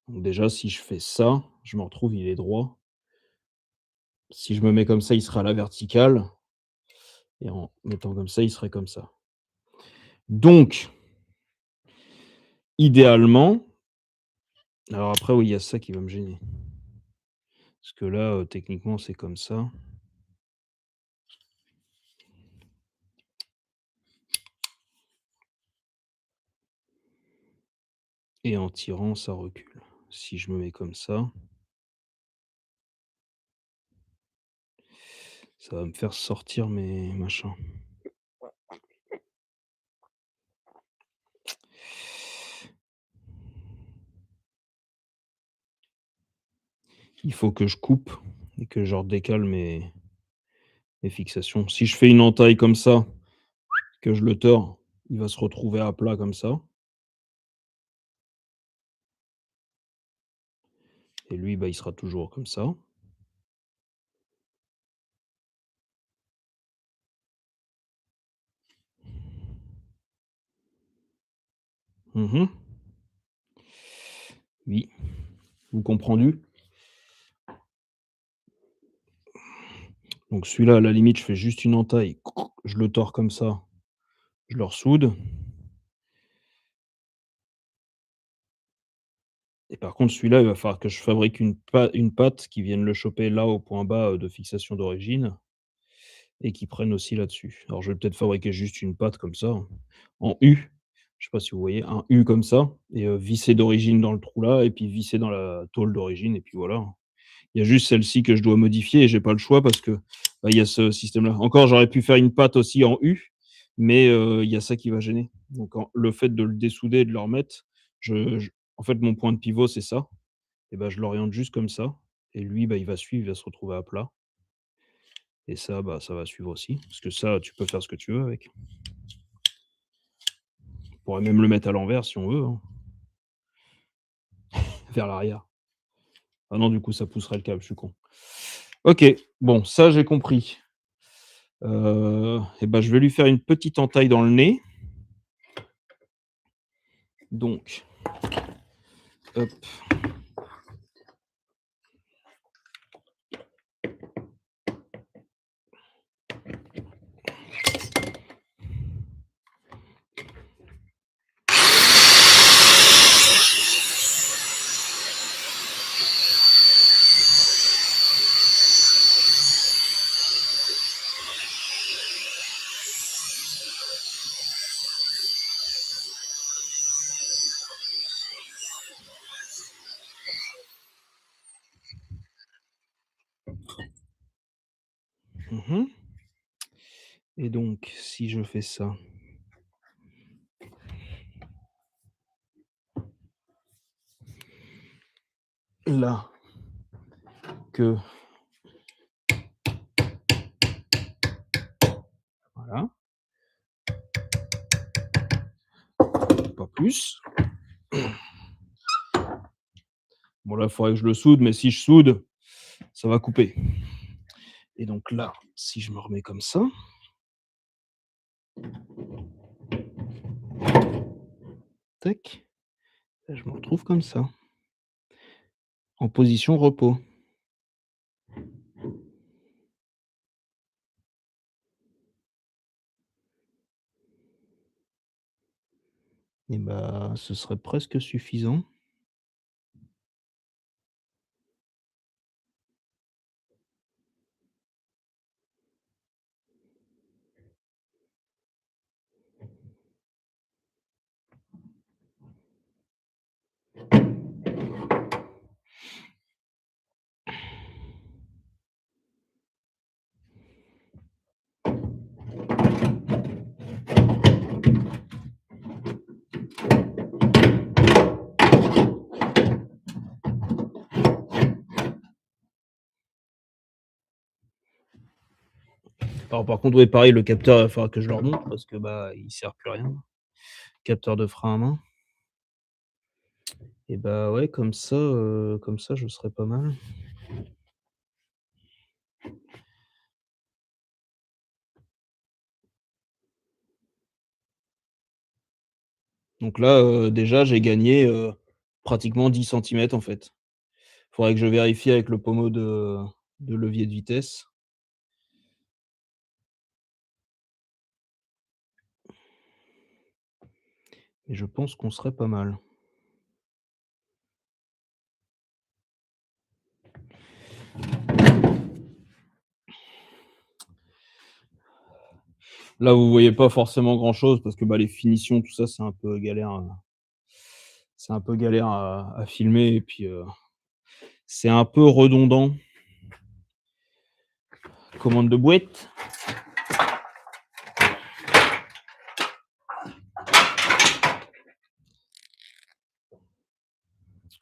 Speaker 1: Donc déjà, si je fais ça, je me retrouve, il est droit. Si je me mets comme ça, il sera à la verticale et en mettant comme ça, il serait comme ça. Donc idéalement, alors après oui, il y a ça qui va me gêner. Parce que là, techniquement, c'est comme ça et en tirant, ça recule. Si je me mets comme ça va me faire sortir mes machins. Il faut que je coupe et que je redécale mes fixations. Si je fais une entaille comme ça, que je le tords, il va se retrouver à plat comme ça et lui, bah, il sera toujours comme ça. Mmh. Oui, vous comprendu? Donc celui-là, à la limite, je fais juste une entaille, je le tords comme ça, je le ressoude et par contre celui-là, il va falloir que je fabrique une patte qui vienne le choper là, au point bas, de fixation d'origine et qui prenne aussi là-dessus. Alors je vais peut-être fabriquer juste une patte comme ça, en U. Je sais pas si vous voyez? Un U comme ça et visser d'origine dans le trou là et puis visser dans la tôle d'origine et puis voilà. Il y a juste celle-ci que je dois modifier et j'ai pas le choix parce que, bah, il y a ce système-là. Encore, j'aurais pu faire une patte aussi en U, mais il y a ça qui va gêner. Donc le fait de le dessouder et de le remettre, je en fait, mon point de pivot, c'est ça et bah, je l'oriente juste comme ça et lui, bah, il va suivre, il va se retrouver à plat et ça, bah, ça va suivre aussi. Parce que ça, tu peux faire ce que tu veux avec. On pourrait même le mettre à l'envers si on veut, hein, vers l'arrière. Ah non, du coup, ça pousserait le câble, je suis con. OK, bon, ça, j'ai compris. Et bah, je vais lui faire une petite entaille dans le nez. Donc, hop, mmh et donc si je fais ça, là, que voilà, pas plus. Bon là, il faudrait que je le soude, mais si je soude, ça va couper et donc là, si je me remets comme ça, tac, là, je me retrouve comme ça, en position repos et bah, ce serait presque suffisant. Alors par contre, ouais, pareil, le capteur, il va falloir que je le remonte parce que, bah, il sert plus à rien. Capteur de frein à main. et bah, ouais, comme ça, je serais pas mal. Donc là, déjà, j'ai gagné, pratiquement 10 centimètres, en fait. Faudrait que je vérifie avec le pommeau de levier de vitesse. Et je pense qu'on serait pas mal. Là, vous voyez pas forcément grand-chose parce que, bah, les finitions, tout ça, c'est un peu galère à filmer et puis, c'est un peu redondant. Commande de boîte.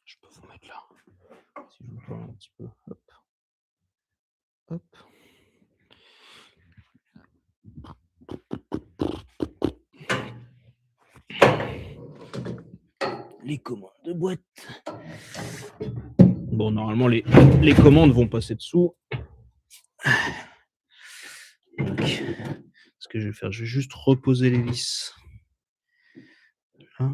Speaker 1: Je peux vous mettre là, si je vous parle un petit peu. Hop, hop. Les commandes de boîte. Bon, normalement, les commandes vont passer dessous. Donc, ce que je vais faire, je vais juste reposer les vis. Là.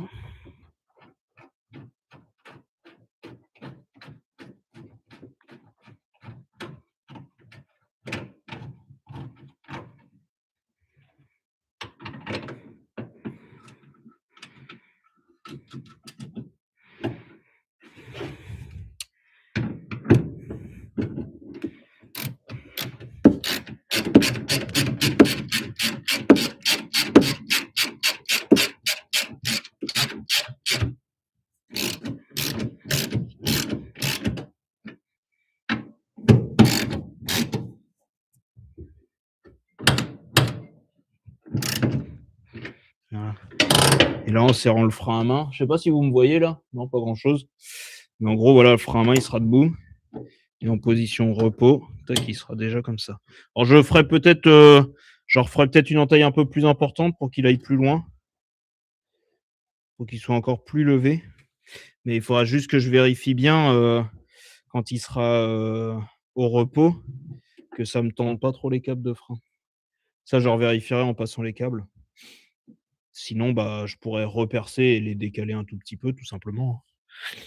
Speaker 1: Voilà. Et là, en serrant le frein à main, je sais pas si vous me voyez là? Non, pas grand-chose. Mais en gros, voilà, le frein à main, il sera debout et en position repos. Tac, il sera déjà comme ça. Alors je ferai peut-être, je referai peut-être une entaille un peu plus importante pour qu'il aille plus loin, pour qu'il soit encore plus levé. Mais il faudra juste que je vérifie bien, quand il sera, au repos, que ça me tende pas trop les câbles de frein. Ça, je revérifierai en passant les câbles. Sinon, bah, je pourrais repercer et les décaler un tout petit peu, tout simplement.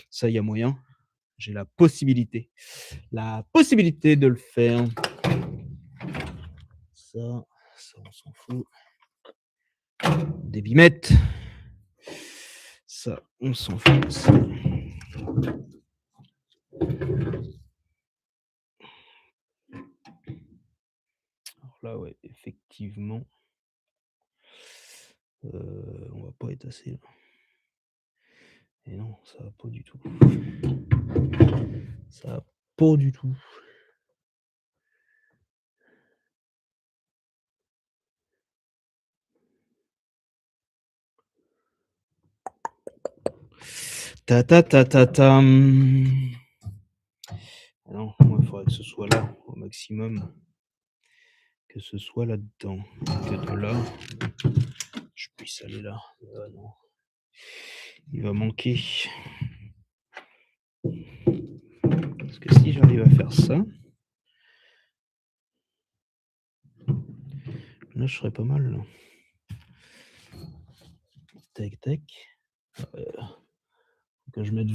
Speaker 1: Ça, il y a moyen. J'ai la possibilité de le faire. Ça, on s'en fout. Des bimettes. Ça, on s'en fout aussi. Alors là, ouais, effectivement, on va pas être assez là. Et non, ça va pas du tout. Ça va pas du tout. Ta ta ta ta tam. Ah non, moi, il faudrait que ce soit là, au maximum. Que ce soit là-dedans. Que de là, je puisse aller là. Ah non. Il va manquer. Parce que si j'arrive à faire ça, là, je serais pas mal. Là. Tac, tac. Faut que je mette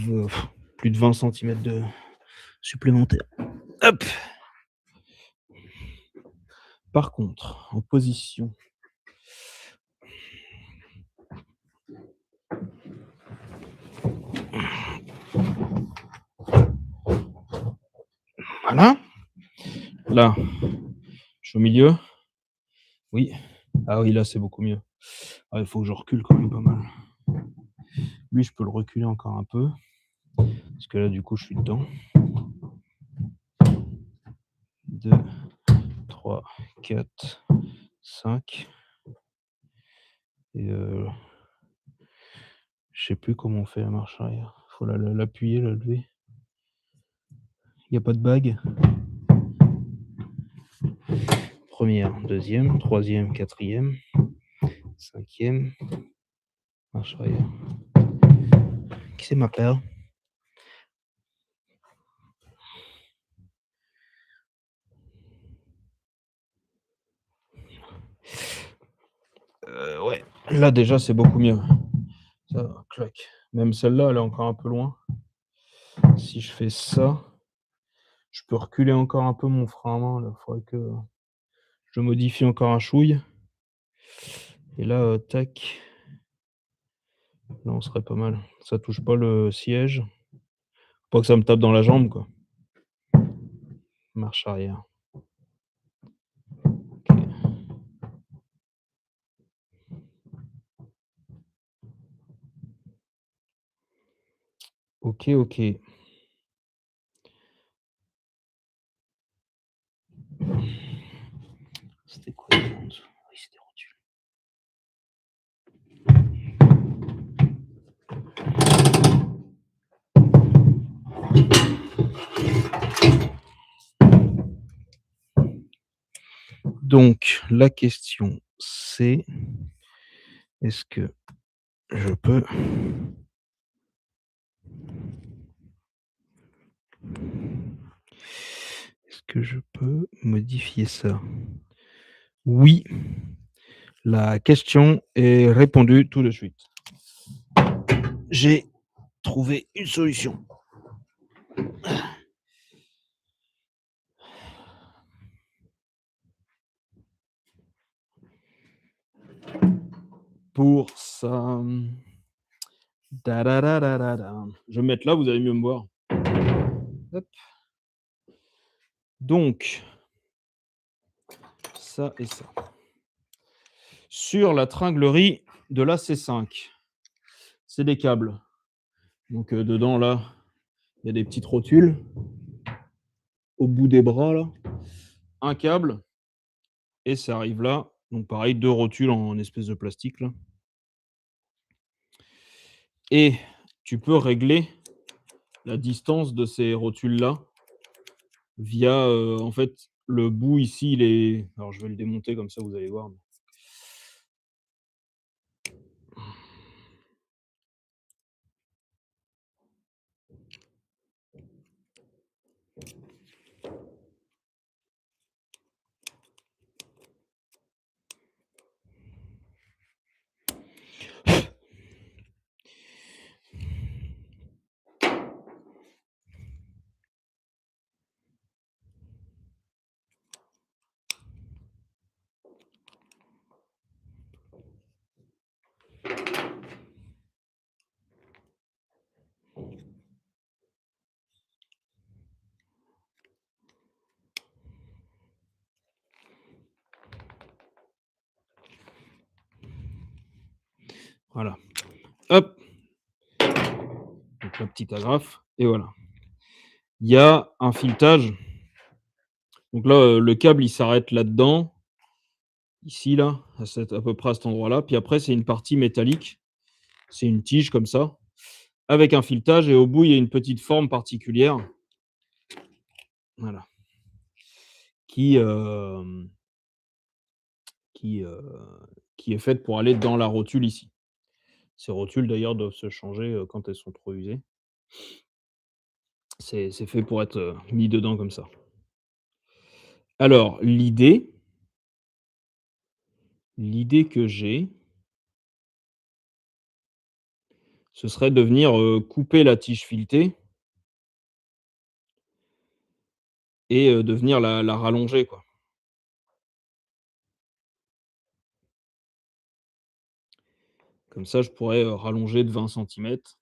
Speaker 1: plus de 20 centimètres de supplémentaire. Hop. Par contre, en position. Voilà. Là, je suis au milieu. Oui. Ah oui, là, c'est beaucoup mieux. Ah, il faut que je recule quand même pas mal. Lui, je peux le reculer encore un peu. Parce que là, du coup, je suis dedans. 2, 3, 4, 5. Et je sais plus comment on fait la marche arrière. Faut l'appuyer, la lever. Il y a pas de bague. Première, deuxième, troisième, quatrième, cinquième. Marche arrière. Qui c'est ma paire? Là, déjà, c'est beaucoup mieux. Ça va, clac. Même celle-là, elle est encore un peu loin. Si je fais ça, je peux reculer encore un peu mon frein à main, là. Faudrait que je modifie encore un chouille et là, tac, là, on serait pas mal. Ça touche pas le siège. Pas que ça me tape dans la jambe, quoi. Marche arrière. OK, OK. C'était quoi les comptes? Oui, c'était rotule. Donc la question, c'est: est-ce que je peux est-ce que je peux modifier ça? Oui, la question est répondue tout de suite. J'ai trouvé une solution. Pour ça, da. Je vais me mettre là, vous allez mieux me voir. Hop. Donc ça et ça. Sur la tringlerie de la C5, c'est des câbles. Donc, dedans là, il y a des petites rotules au bout des bras là, un câble et ça arrive là. Donc pareil, 2 rotules en espèce de plastique là et tu peux régler la distance de ces rotules là via, en fait, le bout ici, il est alors je vais le démonter comme ça vous allez voir. Voilà. Hop, donc la petite agrafe et voilà. Il y a un filetage. Donc là, le câble, il s'arrête là-dedans, ici là, à peu près à cet endroit-là. Puis après, c'est une partie métallique. C'est une tige comme ça, avec un filetage et au bout, il y a une petite forme particulière. Voilà. Qui, qui, heu, qui est faite pour aller dans la rotule ici. Ces rotules d'ailleurs doivent se changer, quand elles sont trop usées. C'est fait pour être, mis dedans comme ça. Alors l'idée que j'ai, ce serait de venir, couper la tige filetée et de venir la rallonger, quoi. Comme ça, je pourrais, rallonger de 20 centimètres.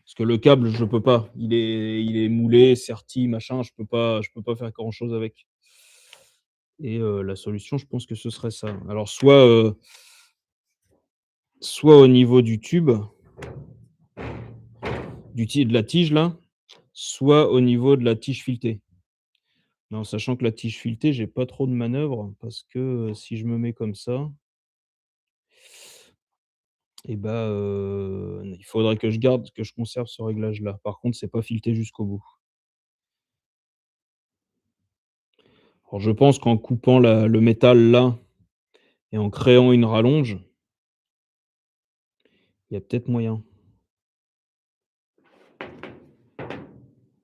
Speaker 1: Parce que le câble, je peux pas. Il est moulé, serti, machin, je peux pas faire grand chose avec et la solution, je pense que ce serait ça. Alors soit au niveau du tube, de la tige là, soit au niveau de la tige filetée. Mais en sachant que la tige filetée, j'ai pas trop de manœuvre parce que, si je me mets comme ça et bah, il faudrait que je conserve ce réglage-là. Par contre, c'est pas fileté jusqu'au bout. Alors je pense qu'en coupant le métal là et en créant une rallonge, il y a peut-être moyen.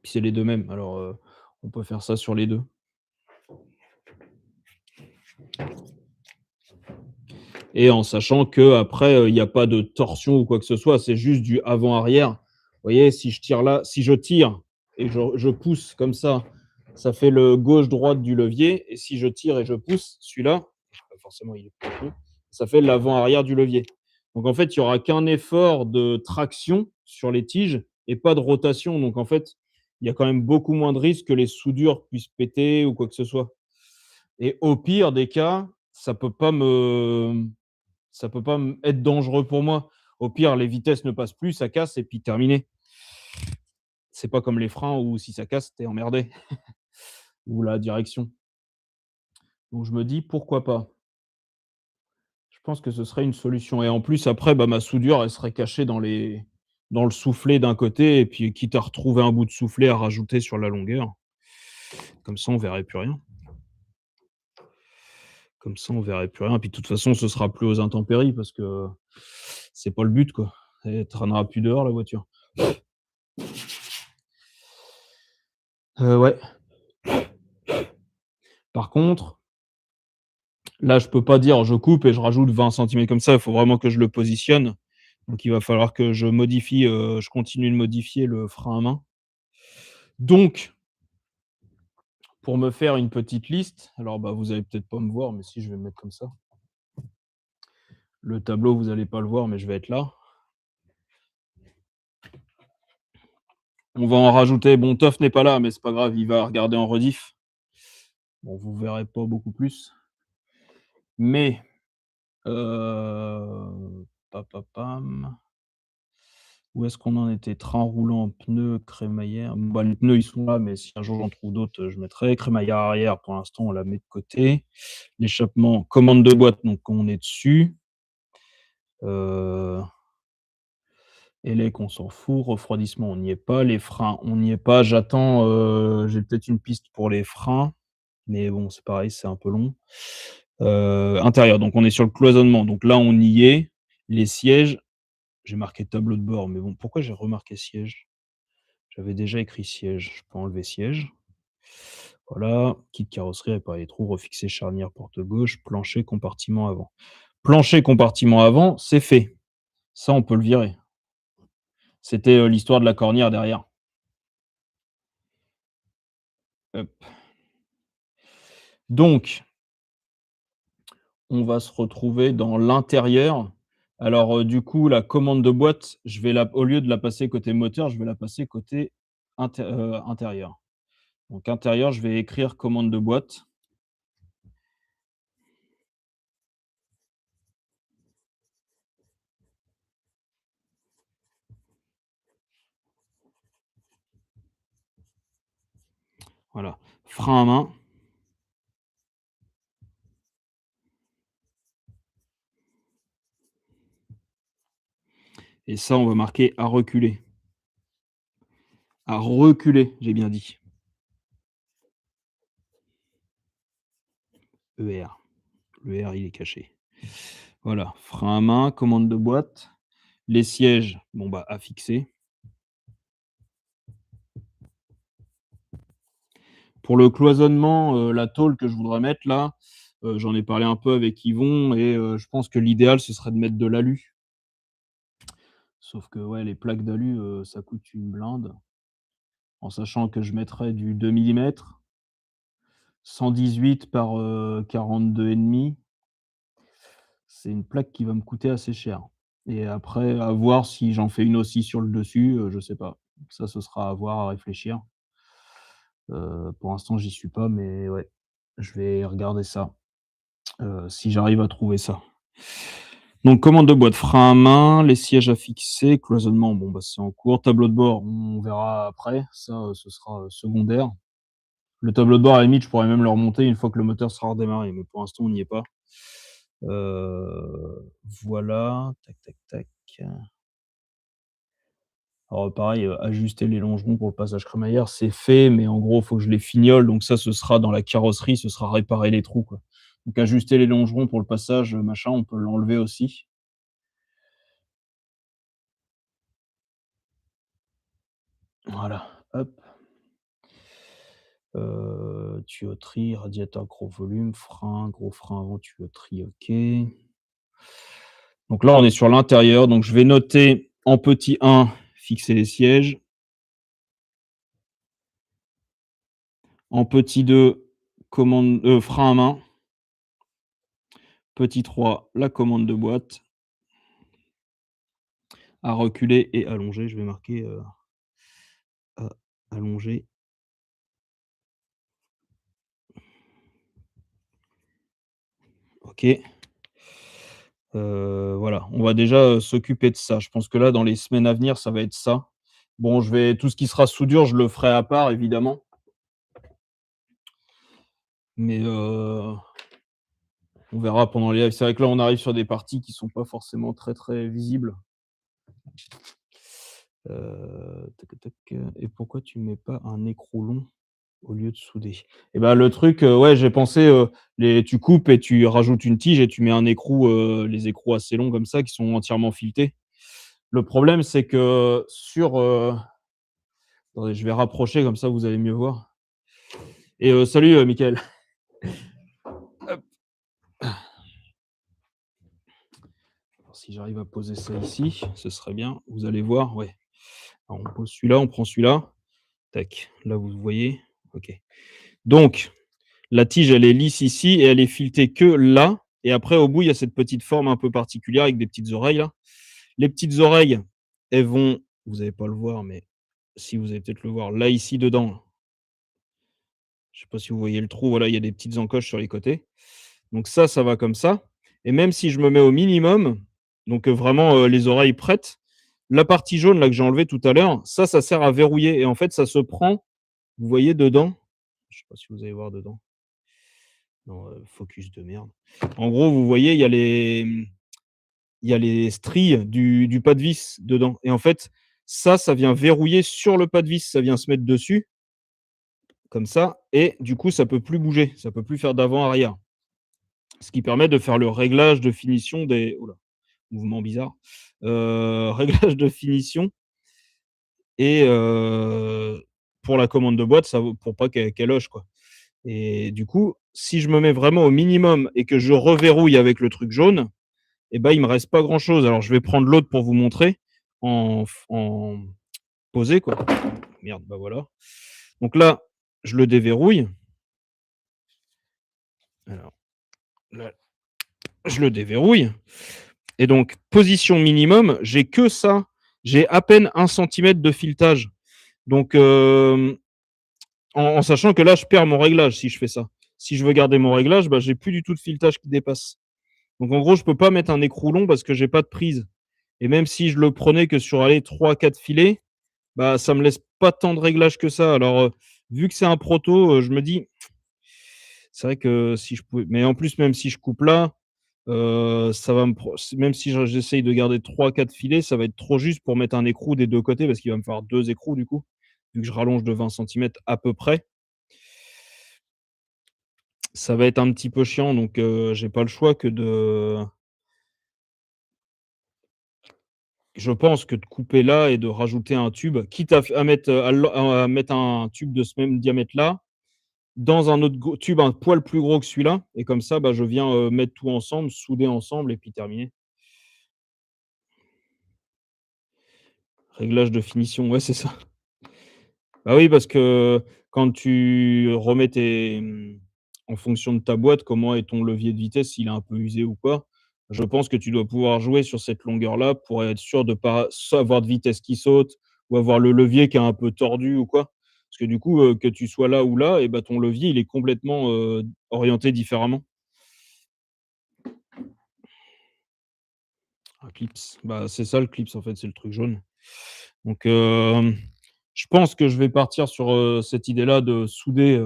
Speaker 1: Puis c'est les 2 mêmes, alors, on peut faire ça sur les 2. et en sachant qu'après, il y a pas de torsion ou quoi que ce soit, c'est juste du avant-arrière. Vous voyez, si je tire là si je tire et je pousse comme ça fait le gauche-droite du levier et si je tire et je pousse, celui-là, forcément il est profond, ça fait l'avant-arrière du levier. Donc en fait, il y aura qu'un effort de traction sur les tiges et pas de rotation. Donc en fait, il y a quand même beaucoup moins de risques que les soudures puissent péter ou quoi que ce soit. Et au pire des cas, ça peut pas être dangereux pour moi. Au pire, les vitesses ne passent plus, ça casse et puis terminé. C'est pas comme les freins où si ça casse, tu es emmerdé ou la direction. Donc je me dis: «Pourquoi pas?» Je pense que ce serait une solution et en plus après, bah, ma soudure, elle serait cachée dans le soufflet d'un côté et puis quitte à retrouver un bout de soufflet à rajouter sur la longueur. Comme ça, on verrait plus rien. Comme ça, on verrait plus rien. Puis de toute façon, ce sera plus aux intempéries parce que c'est pas le but, quoi. Elle traînera plus dehors la voiture. Ouais. Par contre, là, je peux pas dire: «Je coupe et je rajoute 20 centimètres» comme ça. Il faut vraiment que je le positionne. Donc il va falloir que je continue de modifier le frein à main. Donc pour me faire une petite liste, alors, bah, vous allez peut-être pas me voir, mais si, je vais me mettre comme ça. Le tableau, vous allez pas le voir, mais je vais être là. On va en rajouter. Bon, Toff n'est pas là, mais c'est pas grave, il va regarder en rediff. Bon, vous verrez pas beaucoup plus. Mais, papapam, où est-ce qu'on en était? Train roulant, pneus, crémaillère. Bah, les pneus, ils sont là, mais si un jour j'en trouve d'autres, je mettrai. Crémaillère arrière, pour l'instant, on la met de côté. L'échappement, commande de boîte, donc on est dessus. Heu Élec, on s'en fout. Refroidissement, on n'y est pas. Les freins, on n'y est pas. J'ai peut-être une piste pour les freins, mais bon, c'est pareil, c'est un peu long. Intérieur, donc on est sur le cloisonnement, donc là, on y est. Les sièges, j'ai marqué tableau de bord, mais bon, pourquoi j'ai remarqué siège? J'avais déjà écrit siège. Je peux enlever siège. Voilà, kit carrosserie, réparer les trous, refixer charnière porte gauche, plancher, compartiment avant. Plancher, compartiment avant, c'est fait. Ça, on peut le virer. C'était, l'histoire de la cornière derrière. Hop. Donc, on va se retrouver dans l'intérieur. Alors, du coup, la commande de boîte, je vais la au lieu de la passer côté moteur, je vais la passer côté intérieur. Donc intérieur, je vais écrire commande de boîte. Voilà. Frein à main et ça, on va marquer à reculer. À reculer, j'ai bien dit. ER. Le R, il est caché. Voilà, frein à main, commande de boîte. Les sièges, bon, bah, à fixer. Pour le cloisonnement, la tôle que je voudrais mettre là, j'en ai parlé un peu avec Yvon et je pense que l'idéal, ce serait de mettre de l'alu. Sauf que, ouais, les plaques d'alu, ça coûte une blinde. En sachant que je mettrais du 2 millimètres, 118 par, 42,5. C'est une plaque qui va me coûter assez cher et après à voir si j'en fais une aussi sur le dessus, je sais pas. Ça, ce sera à voir, à réfléchir. Pour l'instant, j'y suis pas, mais ouais, je vais regarder ça, si j'arrive à trouver ça. Donc commande de boîte, frein à main, les sièges à fixer, cloisonnement, bon, bah, c'est en cours. Tableau de bord, on verra après, ça, ce sera, secondaire. Le tableau de bord, à la limite, je pourrais même le remonter une fois que le moteur sera redémarré, mais pour l'instant, on n'y est pas. Voilà, tac, tac, tac. Alors pareil, ajuster les longerons pour le passage crémaillère, c'est fait, mais en gros, il faut que je les fignole, donc ça, ce sera dans la carrosserie, ce sera réparer les trous, quoi. Donc ajuster les longerons pour le passage, machin, on peut l'enlever aussi. Voilà, hop. Tuyauterie, radiateur gros volume, frein, gros frein avant, tuyauterie, OK. Donc là, on est sur l'intérieur, donc je vais noter en petit 1, fixer les sièges. En petit 2, commande frein à main. Petit 3, la commande de boîte. À reculer et allonger, je vais marquer, à allonger. OK. Voilà, on va déjà, s'occuper de ça. Je pense que là, dans les semaines à venir, ça va être ça. Bon, je vais tout ce qui sera soudure, je le ferai à part évidemment, mais on verra pendant les lives. C'est vrai que là, on arrive sur des parties qui sont pas forcément très, très visibles. Tac tac, et pourquoi tu mets pas un écrou long au lieu de souder? Et bah, le truc, ouais, j'ai pensé, les tu coupes et tu rajoutes une tige et tu mets un écrou, les écrous assez longs comme ça qui sont entièrement filetés. Le problème, c'est que sur, attendez, je vais rapprocher comme ça vous allez mieux voir et salut, Mickaël. Hop. Alors si j'arrive à poser ça ici, ce serait bien. Vous allez voir, ouais. Alors on pose celui-là, on prend celui-là. Tac, là vous voyez? OK. Donc la tige, elle est lisse ici et elle est filetée que là et après au bout, il y a cette petite forme un peu particulière avec des petites oreilles là. Les petites oreilles, elles vont vous allez pas le voir, mais si vous allez peut-être le voir, là ici dedans, je sais pas si vous voyez le trou, voilà, il y a des petites encoches sur les côtés. Donc ça va comme ça et même si je me mets au minimum, donc vraiment, les oreilles prêtes, la partie jaune là que j'ai enlevée tout à l'heure, ça sert à verrouiller et en fait ça se prend, vous voyez dedans? Je sais pas si vous allez voir dedans. Non, focus de merde. En gros, vous voyez, il y a les stries du pas de vis dedans et en fait, ça vient verrouiller sur le pas de vis, ça vient se mettre dessus, comme ça et du coup, ça peut plus bouger, ça peut plus faire d'avant-arrière. Ce qui permet de faire le réglage de finition des ouh là, mouvement bizarre, réglage de finition et pour la commande de boîte, ça vaut pour pas qu'elle hoche, quoi et du coup, si je me mets vraiment au minimum et que je reverrouille avec le truc jaune et bah, il me reste pas grand chose. Alors je vais prendre l'autre pour vous montrer en posé, quoi. Merde, bah, voilà. Donc là, je le déverrouille. Alors là, je le déverrouille et donc position minimum, j'ai que ça. J'ai à peine 1 centimètre de filetage. Donc en sachant que là, je perds mon réglage si je fais ça. Si je veux garder mon réglage, bah, j'ai plus du tout de filetage qui dépasse. Donc en gros, je peux pas mettre un écrou long parce que j'ai pas de prise et même si je le prenais que sur, allez, 3-4 filets, bah, ça me laisse pas tant de réglages que ça. Alors, vu que c'est un proto, je me dis: «C'est vrai que si je pouvais» mais en plus, même si je coupe là, ça va me pro même si j'essaye de garder 3-4 filets, ça va être trop juste pour mettre un écrou des 2 côtés parce qu'il va me falloir 2 écrous du coup, vu que je rallonge de 20 centimètres à peu près. Ça va être un petit peu chiant donc j'ai pas le choix que de je pense que de couper là et de rajouter un tube, quitte à mettre, à mettre un tube de ce même diamètre-là, dans un autre gros tube un poil plus gros que celui-là et comme ça, bah, je viens, mettre tout ensemble, souder ensemble et puis terminé. Réglage de finition, ouais, c'est ça. Bah, oui, parce que quand tu remets en fonction de ta boîte, comment est ton levier de vitesse, s'il est un peu usé ou quoi, je pense que tu dois pouvoir jouer sur cette longueur-là pour être sûr de pas soit avoir de vitesse qui saute ou avoir le levier qui est un peu tordu ou quoi. Parce que du coup, que tu sois là ou là et bah, ton levier, il est complètement, orienté différemment. Un clips, bah, c'est ça le clips en fait, c'est le truc jaune. Donc je pense que je vais partir sur, cette idée-là de souder,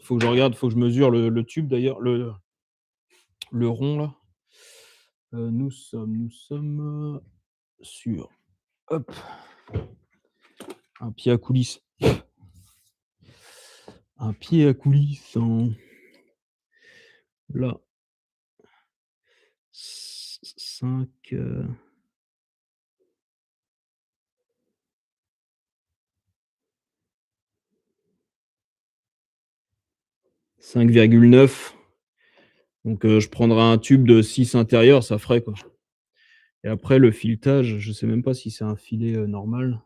Speaker 1: faut que je regarde, faut que je mesure le tube d'ailleurs, le rond là. Nous sommes sur hop, un pied à coulisse. Un pied à coulisse en là, 5, 5,9. Donc je prendrai un tube de 6 intérieur, ça ferait, quoi. Et après le filetage, je sais même pas si c'est un filet, normal.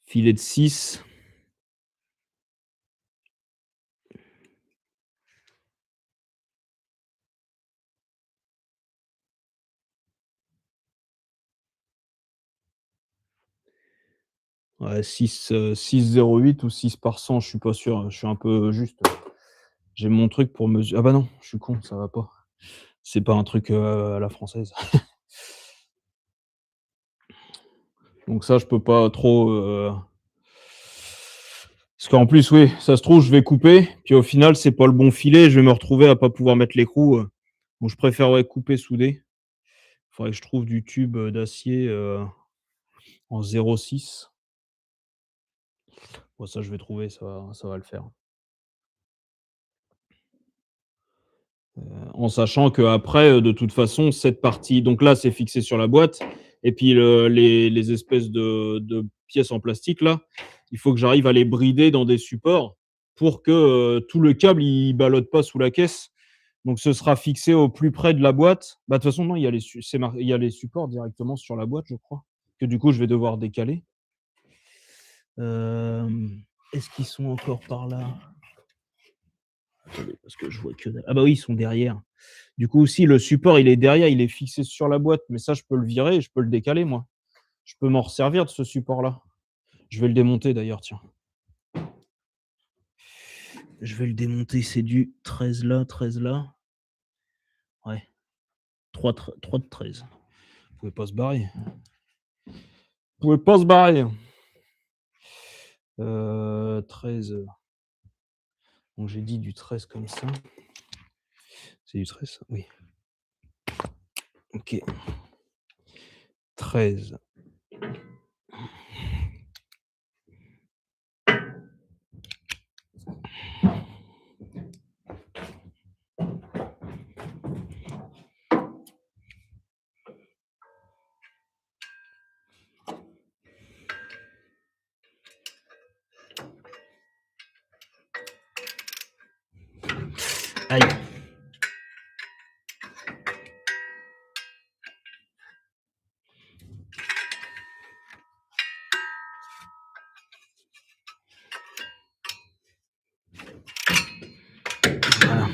Speaker 1: Filet de 6. Ouais, 6,08 ou 6 par 100, je suis pas sûr, je suis un peu juste. J'ai mon truc pour mesurer. Ah bah non, je suis con, ça va pas. C'est pas un truc, à la française. Donc ça, je peux pas trop, parce qu'en plus, oui, ça se trouve, je vais couper, puis au final, c'est pas le bon filet, je vais me retrouver à pas pouvoir mettre l'écrou, donc je préfère, ouais, couper, souder. Faudrait que je trouve du tube, d'acier, en 0,6. Bon ça, je vais trouver, ça va le faire. En sachant qu'après, de toute façon, cette partie donc là, c'est fixé sur la boîte et puis les espèces de pièces en plastique là, il faut que j'arrive à les brider dans des supports pour que, tout le câble, il ballotte pas sous la caisse. Donc ce sera fixé au plus près de la boîte. Bah, de toute façon, non, il y a les su c'est mar il y a les supports directement sur la boîte, je crois, que du coup, je vais devoir décaler. Est-ce qu'ils sont encore par là? Attendez, parce que je vois que dalle. Ah bah oui, ils sont derrière. Du coup, si le support, il est derrière, il est fixé sur la boîte, mais ça, je peux le virer et je peux le décaler, moi. Je peux m'en resservir de ce support-là. Je vais le démonter d'ailleurs, tiens. Je vais le démonter, c'est du 13 là, 13 là. Ouais, 3 de 13. Vous pouvez pas se barrer. Vous pouvez pas se barrer. 13, donc j'ai dit du 13 comme ça. C'est du 13 ça? Oui. OK. 13. Aïe! Voilà.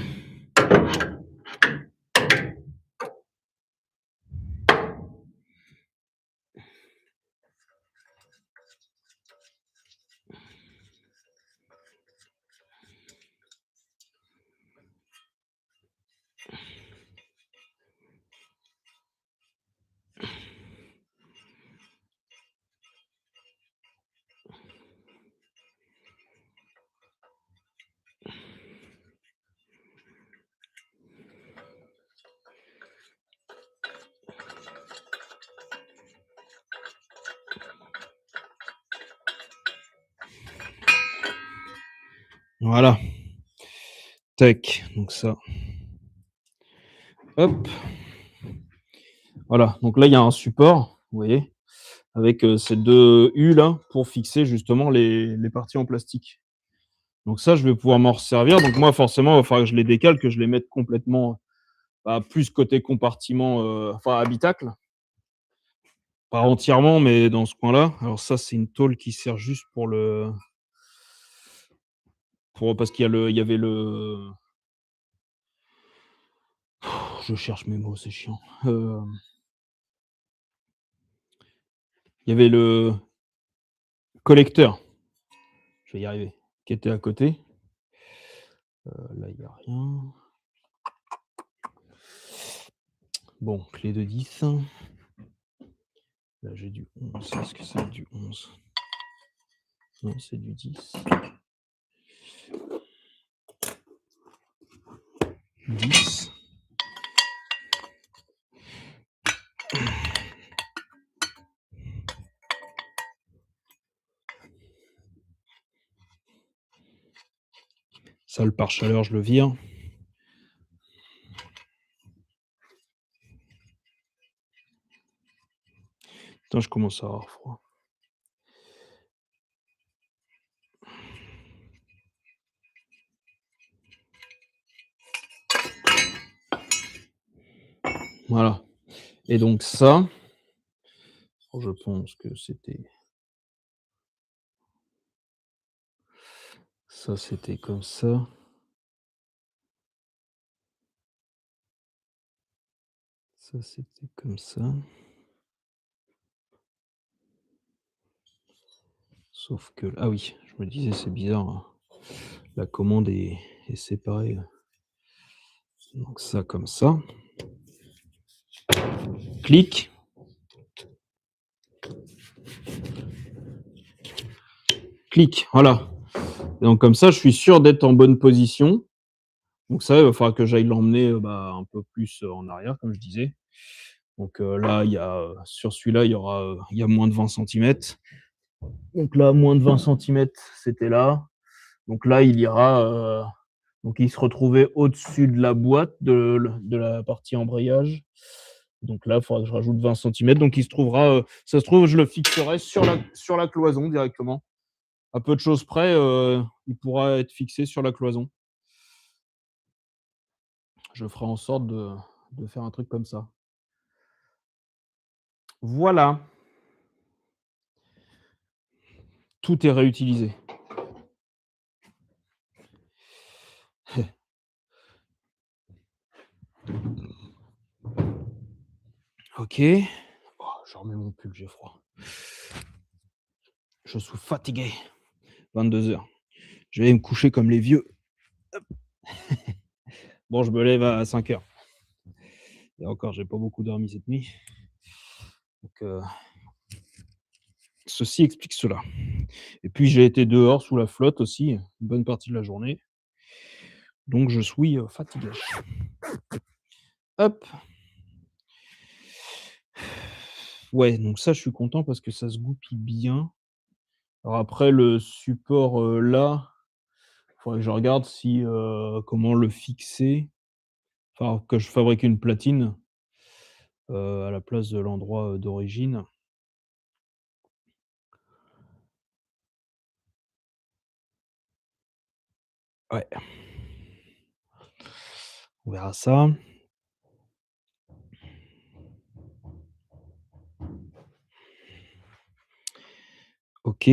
Speaker 1: Voilà. Tac, donc ça. Hop. Voilà, donc là, il y a un support, vous voyez? Avec, ces 2 U là pour fixer justement les parties en plastique. Donc ça, je vais pouvoir m'en resservir. Donc moi, forcément, il va falloir que je les décale, que je les mette complètement, bah, plus côté compartiment, enfin habitacle. Pas entièrement, mais dans ce coin-là. Alors ça, c'est une tôle qui sert juste pour parce il y avait le je cherche mes mots, c'est chiant. Il y avait le collecteur, je vais y arriver, qui était à côté. Là, il y a rien. Bon, clé de 10. Là, j'ai du 11. Est-ce que c'est du 11? Non, c'est du 10. 10. Ça, le pare-chaleur, je le vire. Putain, je commence à avoir froid. Voilà et donc ça, je pense que c'était comme ça. Ça, c'était comme ça. Sauf que ah oui, je me disais: «C'est bizarre, hein, la commande est séparée». Donc ça comme ça. Clic, clic, voilà. Et donc comme ça, je suis sûr d'être en bonne position. Donc ça, il va falloir que j'aille l'emmener, un peu plus, en arrière comme je disais. Donc là, sur celui-là, il y a moins de 20 centimètres. Donc là, moins de 20 centimètres, c'était là. Donc là, donc il se retrouvait au-dessus de la boîte de la partie embrayage. Donc là, il faudra que je rajoute 20 centimètres. Donc il se trouvera, ça se trouve, je le fixerai sur la cloison directement. À peu de choses près, il pourra être fixé sur la cloison. Je ferai en sorte de faire un truc comme ça. Voilà, tout est réutilisé. OK. Oh, je remets mon pull, j'ai froid. Je suis fatigué. 22 heures. Je vais me coucher comme les vieux. Bon, je me lève à 5 heures. Et encore, j'ai pas beaucoup dormi cette nuit. Donc, ceci explique cela. Et puis, j'ai été dehors sous la flotte aussi, une bonne partie de la journée. Donc, je suis fatigué. Hop. Ouais, donc ça, je suis content parce que ça se goupille bien. Alors après, le support là, il faudrait que je regarde comment le fixer. Enfin, que je fabrique une platine à la place de l'endroit d'origine. Ouais, on verra ça. OK.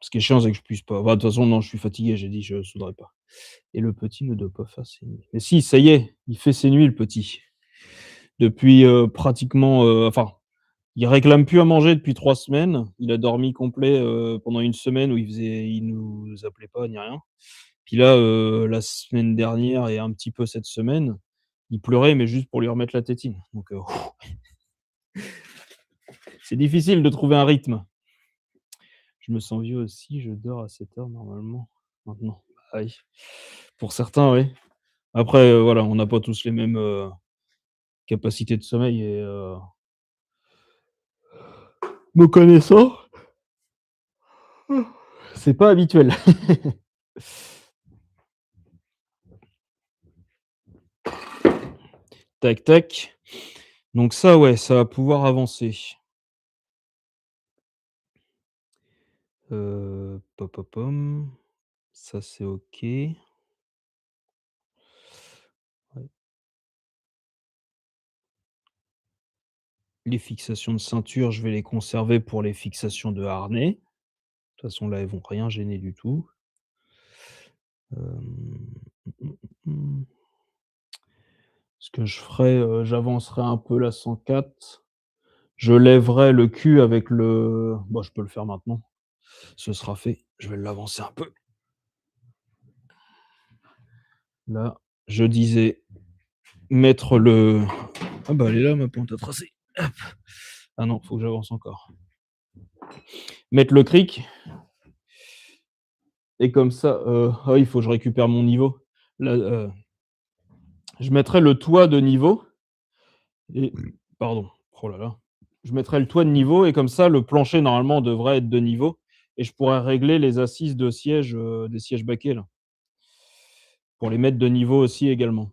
Speaker 1: Ce qui est chiant, c'est que je puisse pas de toute façon, non, je suis fatigué, j'ai dit: «Je soudrais pas» et le petit ne doit pas faire ses nuits. Mais si, ça y est, il fait ses nuits, le petit. Depuis, pratiquement, enfin, il réclame plus à manger depuis 3 semaines. Il a dormi complet, pendant une semaine où il nous appelait pas ni rien. Puis là, la semaine dernière et un petit peu cette semaine, il pleurait, mais juste pour lui remettre la tétine. Donc, c'est difficile de trouver un rythme. Je me sens vieux aussi, je dors à 7 heures normalement, maintenant. Bah oui. Pour certains, oui. Après, voilà, on n'a pas tous les mêmes, capacités de sommeil et me connaissant, c'est pas habituel. Tac, tac. Donc ça, ouais, ça va pouvoir avancer. Pom. Ça, c'est OK. Ouais. Les fixations de ceinture, je vais les conserver pour les fixations de harnais. De toute façon, là, elles vont rien gêner du tout. Mmh, mmh. Ce que je ferai, j'avancerai un peu la 104. Je lèverai le cul avec je peux le faire maintenant. Ce sera fait. Je vais l'avancer un peu. Là, je disais mettre le ah bah, elle est là ma pointe à tracer. Hop. Ah non, faut que j'avance encore. Mettre le cric et comme ça, ah oui, il faut que je récupère mon niveau. Là, je mettrai le toit de niveau et pardon, oh là là. Je mettrai le toit de niveau et comme ça, le plancher normalement devrait être de niveau et je pourrais régler les assises de siège, des sièges baquets là, pour les mettre de niveau aussi également.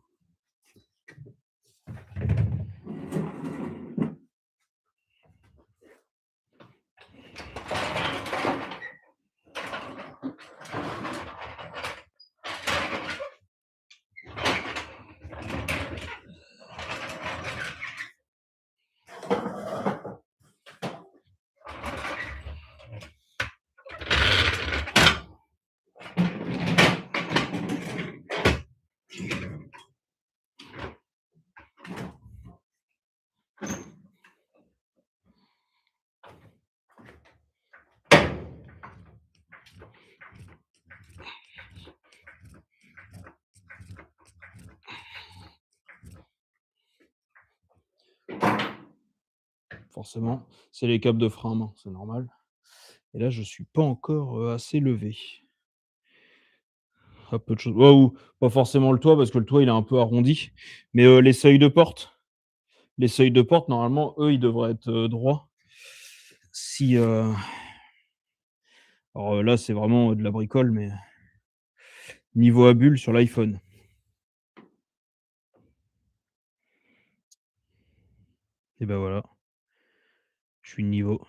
Speaker 1: forcément. C'est les câbles de frein à main, c'est normal. Et là, je suis pas encore, assez levé. À peu de choses ouais, ou pas forcément le toit parce que le toit, il est un peu arrondi, mais, les seuils de porte, normalement, eux, ils devraient être, droits. Si, alors, là, c'est vraiment, de la bricole, mais niveau à bulle sur l'iPhone. Et ben voilà, je suis niveau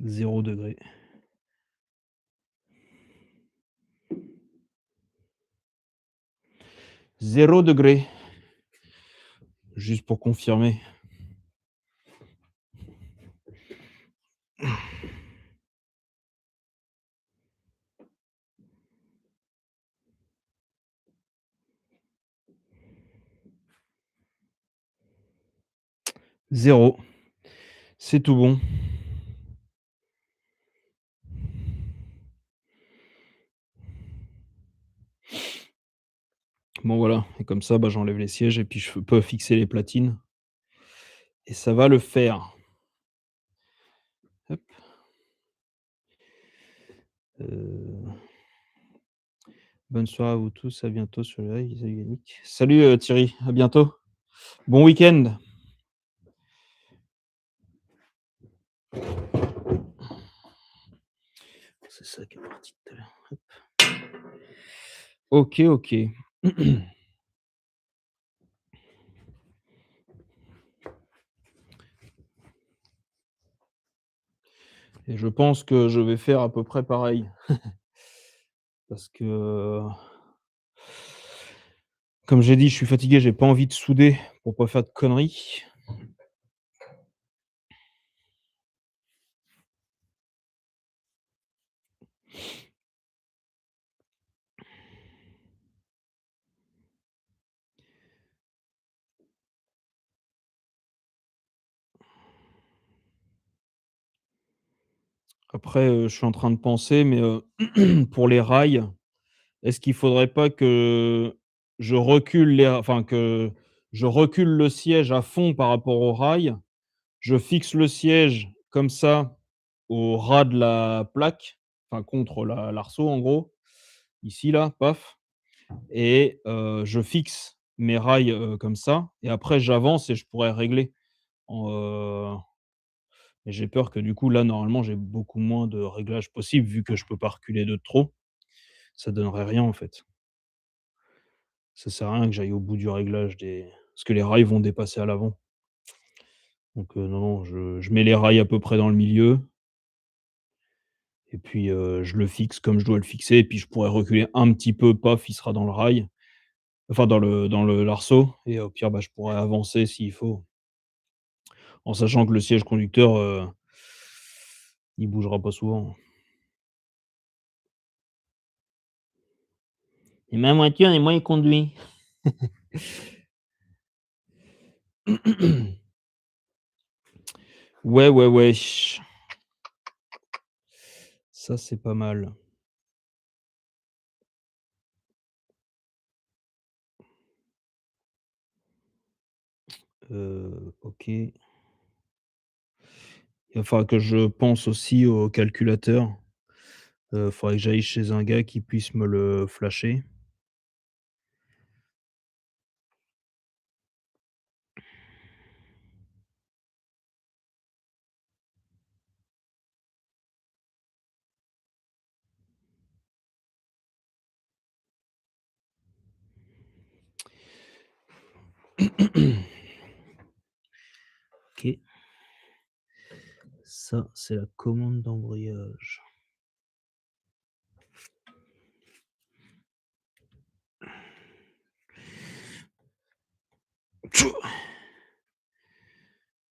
Speaker 1: 0°. 0°, juste pour confirmer. 0, c'est tout bon. Bon voilà et comme ça, bah, j'enlève les sièges et puis je peux fixer les platines et ça va le faire. Hop, heu, bonne soirée à vous tous, à bientôt sur le live. Salut Yannick. Salut, Thierry, à bientôt. Bon week-end. C'est ça qui est parti tout à l'heure. Hop. OK, OK. Et je pense que je vais faire à peu près pareil parce que, comme j'ai dit, je suis fatigué, j'ai pas envie de souder pour pas faire de conneries. Après, je suis en train de penser, mais, pour les rails, est-ce qu'il faudrait pas que que je recule le siège à fond par rapport aux rails? Je fixe le siège comme ça, au ras de la plaque, enfin contre l'arceau en gros, ici là, paf et je fixe mes rails, comme ça et après j'avance et je pourrais régler en, mais j'ai peur que du coup là, normalement, j'ai beaucoup moins de réglages possibles vu que je peux pas reculer de trop. Ça donnerait rien en fait. Ça sert à rien que j'aille au bout du réglage des parce que les rails vont dépasser à l'avant. Donc non, non, je mets les rails à peu près dans le milieu et puis, je le fixe comme je dois le fixer et puis je pourrais reculer un petit peu, paf, il sera dans le rail, enfin dans le l'arceau et au pire, bah, je pourrais avancer s'il faut, en sachant que le siège conducteur, il bougera pas souvent. Et ma voiture et moi, il conduit. Ouais, ouais, ouais. Ça, c'est pas mal. OK. Il va falloir que je pense aussi au calculateur. Faudrait que j'aille chez un gars qui puisse me le flasher. OK. Ça, c'est la commande d'embrayage.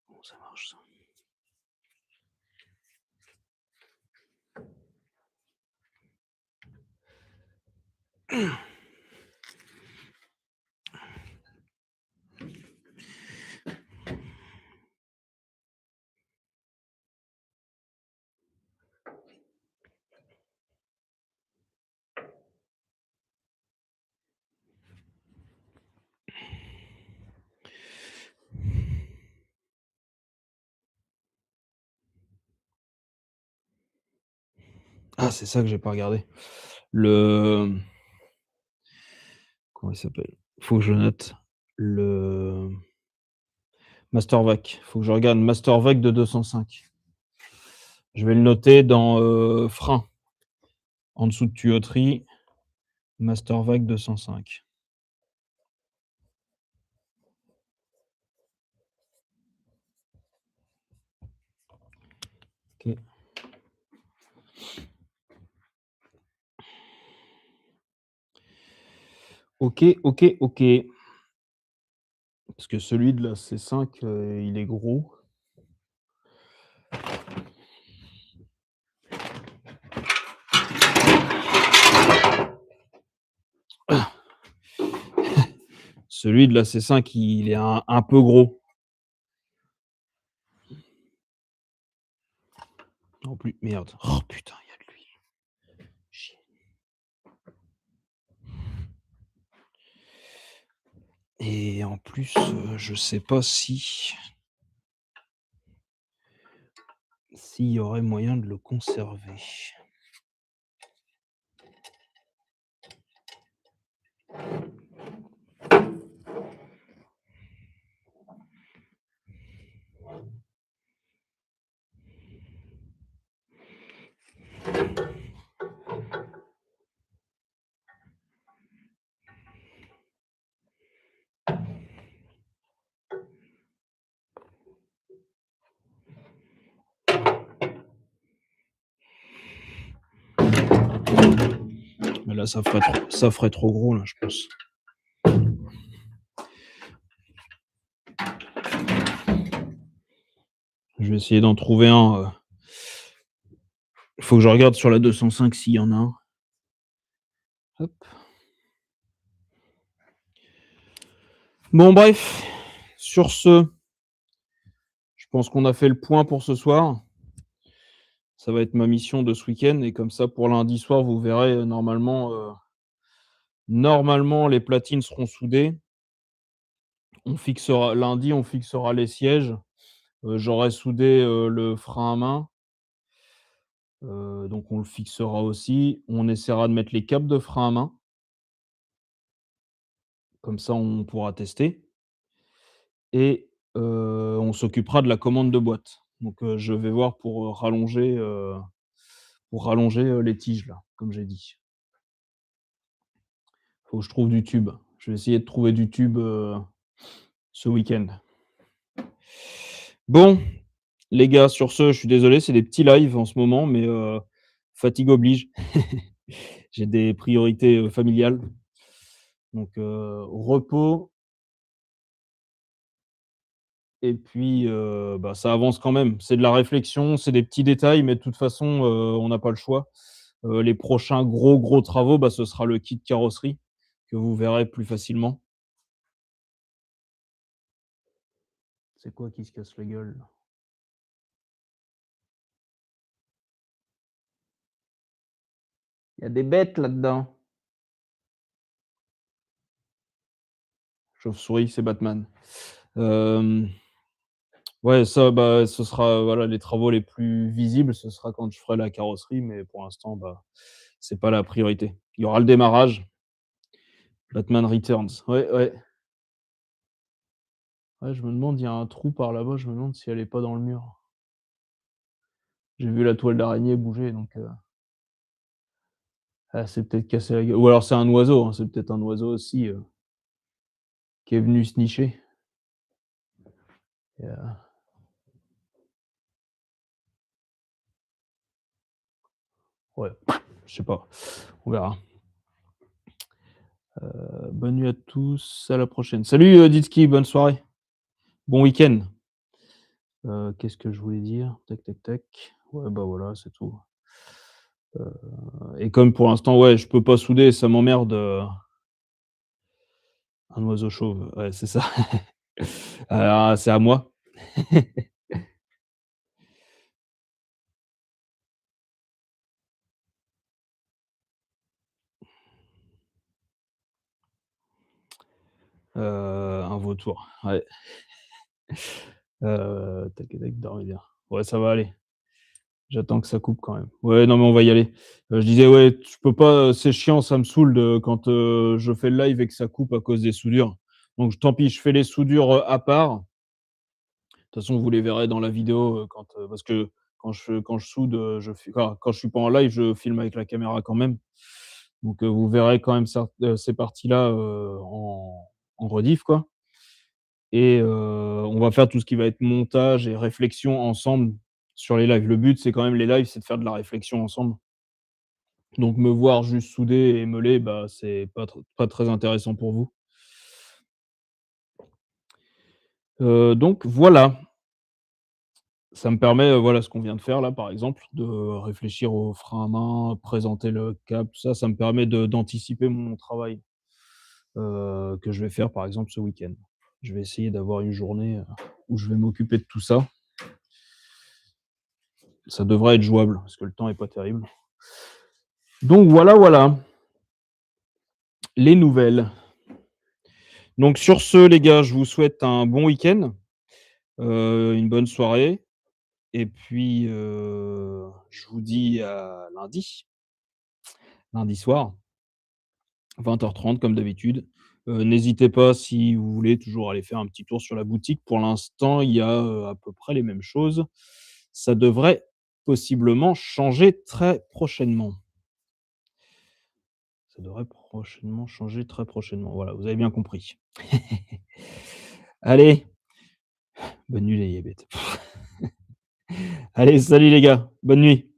Speaker 1: Comment ça marche ça? Ah, c'est ça que j'ai pas regardé. Le Comment il s'appelle? Faut que je note. Le Mastervac. Faut que je regarde Mastervac de 205. Je vais le noter dans, frein, en dessous de tuyauterie, Mastervac 205. OK. OK, OK, OK. Parce que celui de la C5, il est gros. Celui de la C5, il est un peu gros. En plus merde. Oh putain, il y a de l'huile. Chier. Et en plus, je sais pas s'il y aurait moyen de le conserver. Mais là, ça ferait trop gros, là, je pense. Je vais essayer d'en trouver un, il faut que je regarde sur la 205 s'il y en a un. Hop. Bon bref, sur ce, je pense qu'on a fait le point pour ce soir. Ça va être ma mission de ce week-end et comme ça pour lundi soir, vous verrez, normalement les platines seront soudées. On fixera les sièges. J'aurai soudé, le frein à main, donc on le fixera aussi. On essaiera de mettre les câbles de frein à main, comme ça on pourra tester et on s'occupera de la commande de boîte. Donc je vais voir pour rallonger les tiges là, comme j'ai dit. Faut que je trouve du tube. Je vais essayer de trouver du tube, ce week-end. Bon, les gars, sur ce, je suis désolé, c'est des petits lives en ce moment, mais fatigue oblige. J'ai des priorités, familiales. Donc repos et puis, bah, ça avance quand même. C'est de la réflexion, c'est des petits détails, mais de toute façon, on n'a pas le choix. Les prochains gros, gros travaux, bah, ce sera le kit carrosserie que vous verrez plus facilement. C'est quoi qui se casse la gueule là? Il y a des bêtes là-dedans. Chauve-souris, c'est Batman. Hem, ouais, ça, bah, ce sera, voilà, les travaux les plus visibles, ce sera quand je ferai la carrosserie, mais pour l'instant, bah, c'est pas la priorité. Il y aura le démarrage, Batman Returns. Ouais, ouais. Ouais, je me demande, il y a un trou par là-bas, je me demande si elle est pas dans le mur. J'ai vu la toile d'araignée bouger, donc elle s'est peut-être cassée la gueule. Ou alors c'est un oiseau, hein, c'est peut-être un oiseau aussi, qui est venu se nicher et ouais, je sais pas, on verra. Bonne nuit à tous, à la prochaine. Salut, Ditski, bonne soirée. Bon week-end. Qu'est-ce que je voulais dire? Tac, tac, tac. Ouais, bah, voilà, c'est tout. Et comme pour l'instant, ouais, je peux pas souder, ça m'emmerde, un oiseau chauve, ouais, c'est ça. Ah, c'est à moi. Un vautour, ouais. Tac tac, dormir. Ouais, ça va aller. J'attends que ça coupe quand même. Ouais, non, mais on va y aller. Je disais, ouais, tu peux pas, c'est chiant, ça me saoule de quand, je fais le live et que ça coupe à cause des soudures. Donc tant pis, je fais les soudures, à part. De toute façon, vous les verrez dans la vidéo, quand, parce que quand je soude, je fi quand je suis pas en live, je filme avec la caméra quand même. Donc, vous verrez quand même ces parties-là, en rediff, quoi. Et on va faire tout ce qui va être montage et réflexion ensemble sur les lives. Le but, c'est quand même les lives, c'est de faire de la réflexion ensemble. Donc me voir juste souder et meuler, bah, c'est pas très intéressant pour vous. Donc voilà, ça me permet, voilà ce qu'on vient de faire là, par exemple, de réfléchir au frein à main, présenter le cap, tout ça, ça me permet d'anticiper mon travail, que je vais faire, par exemple, ce week-end. Je vais essayer d'avoir une journée, où je vais m'occuper de tout ça. Ça devrait être jouable parce que le temps est pas terrible. Donc voilà, voilà, les nouvelles. Donc sur ce, les gars, je vous souhaite un bon week-end, une bonne soirée et puis, je vous dis à lundi soir, 20h30 comme d'habitude. N'hésitez pas si vous voulez toujours aller faire un petit tour sur la boutique. Pour l'instant, il y a, à peu près les mêmes choses. Ça devrait possiblement changer très prochainement. Ça devrait prochainement changer très prochainement. Voilà, vous avez bien compris. Allez, bonne nuit les yébettes. Allez, salut les gars, bonne nuit.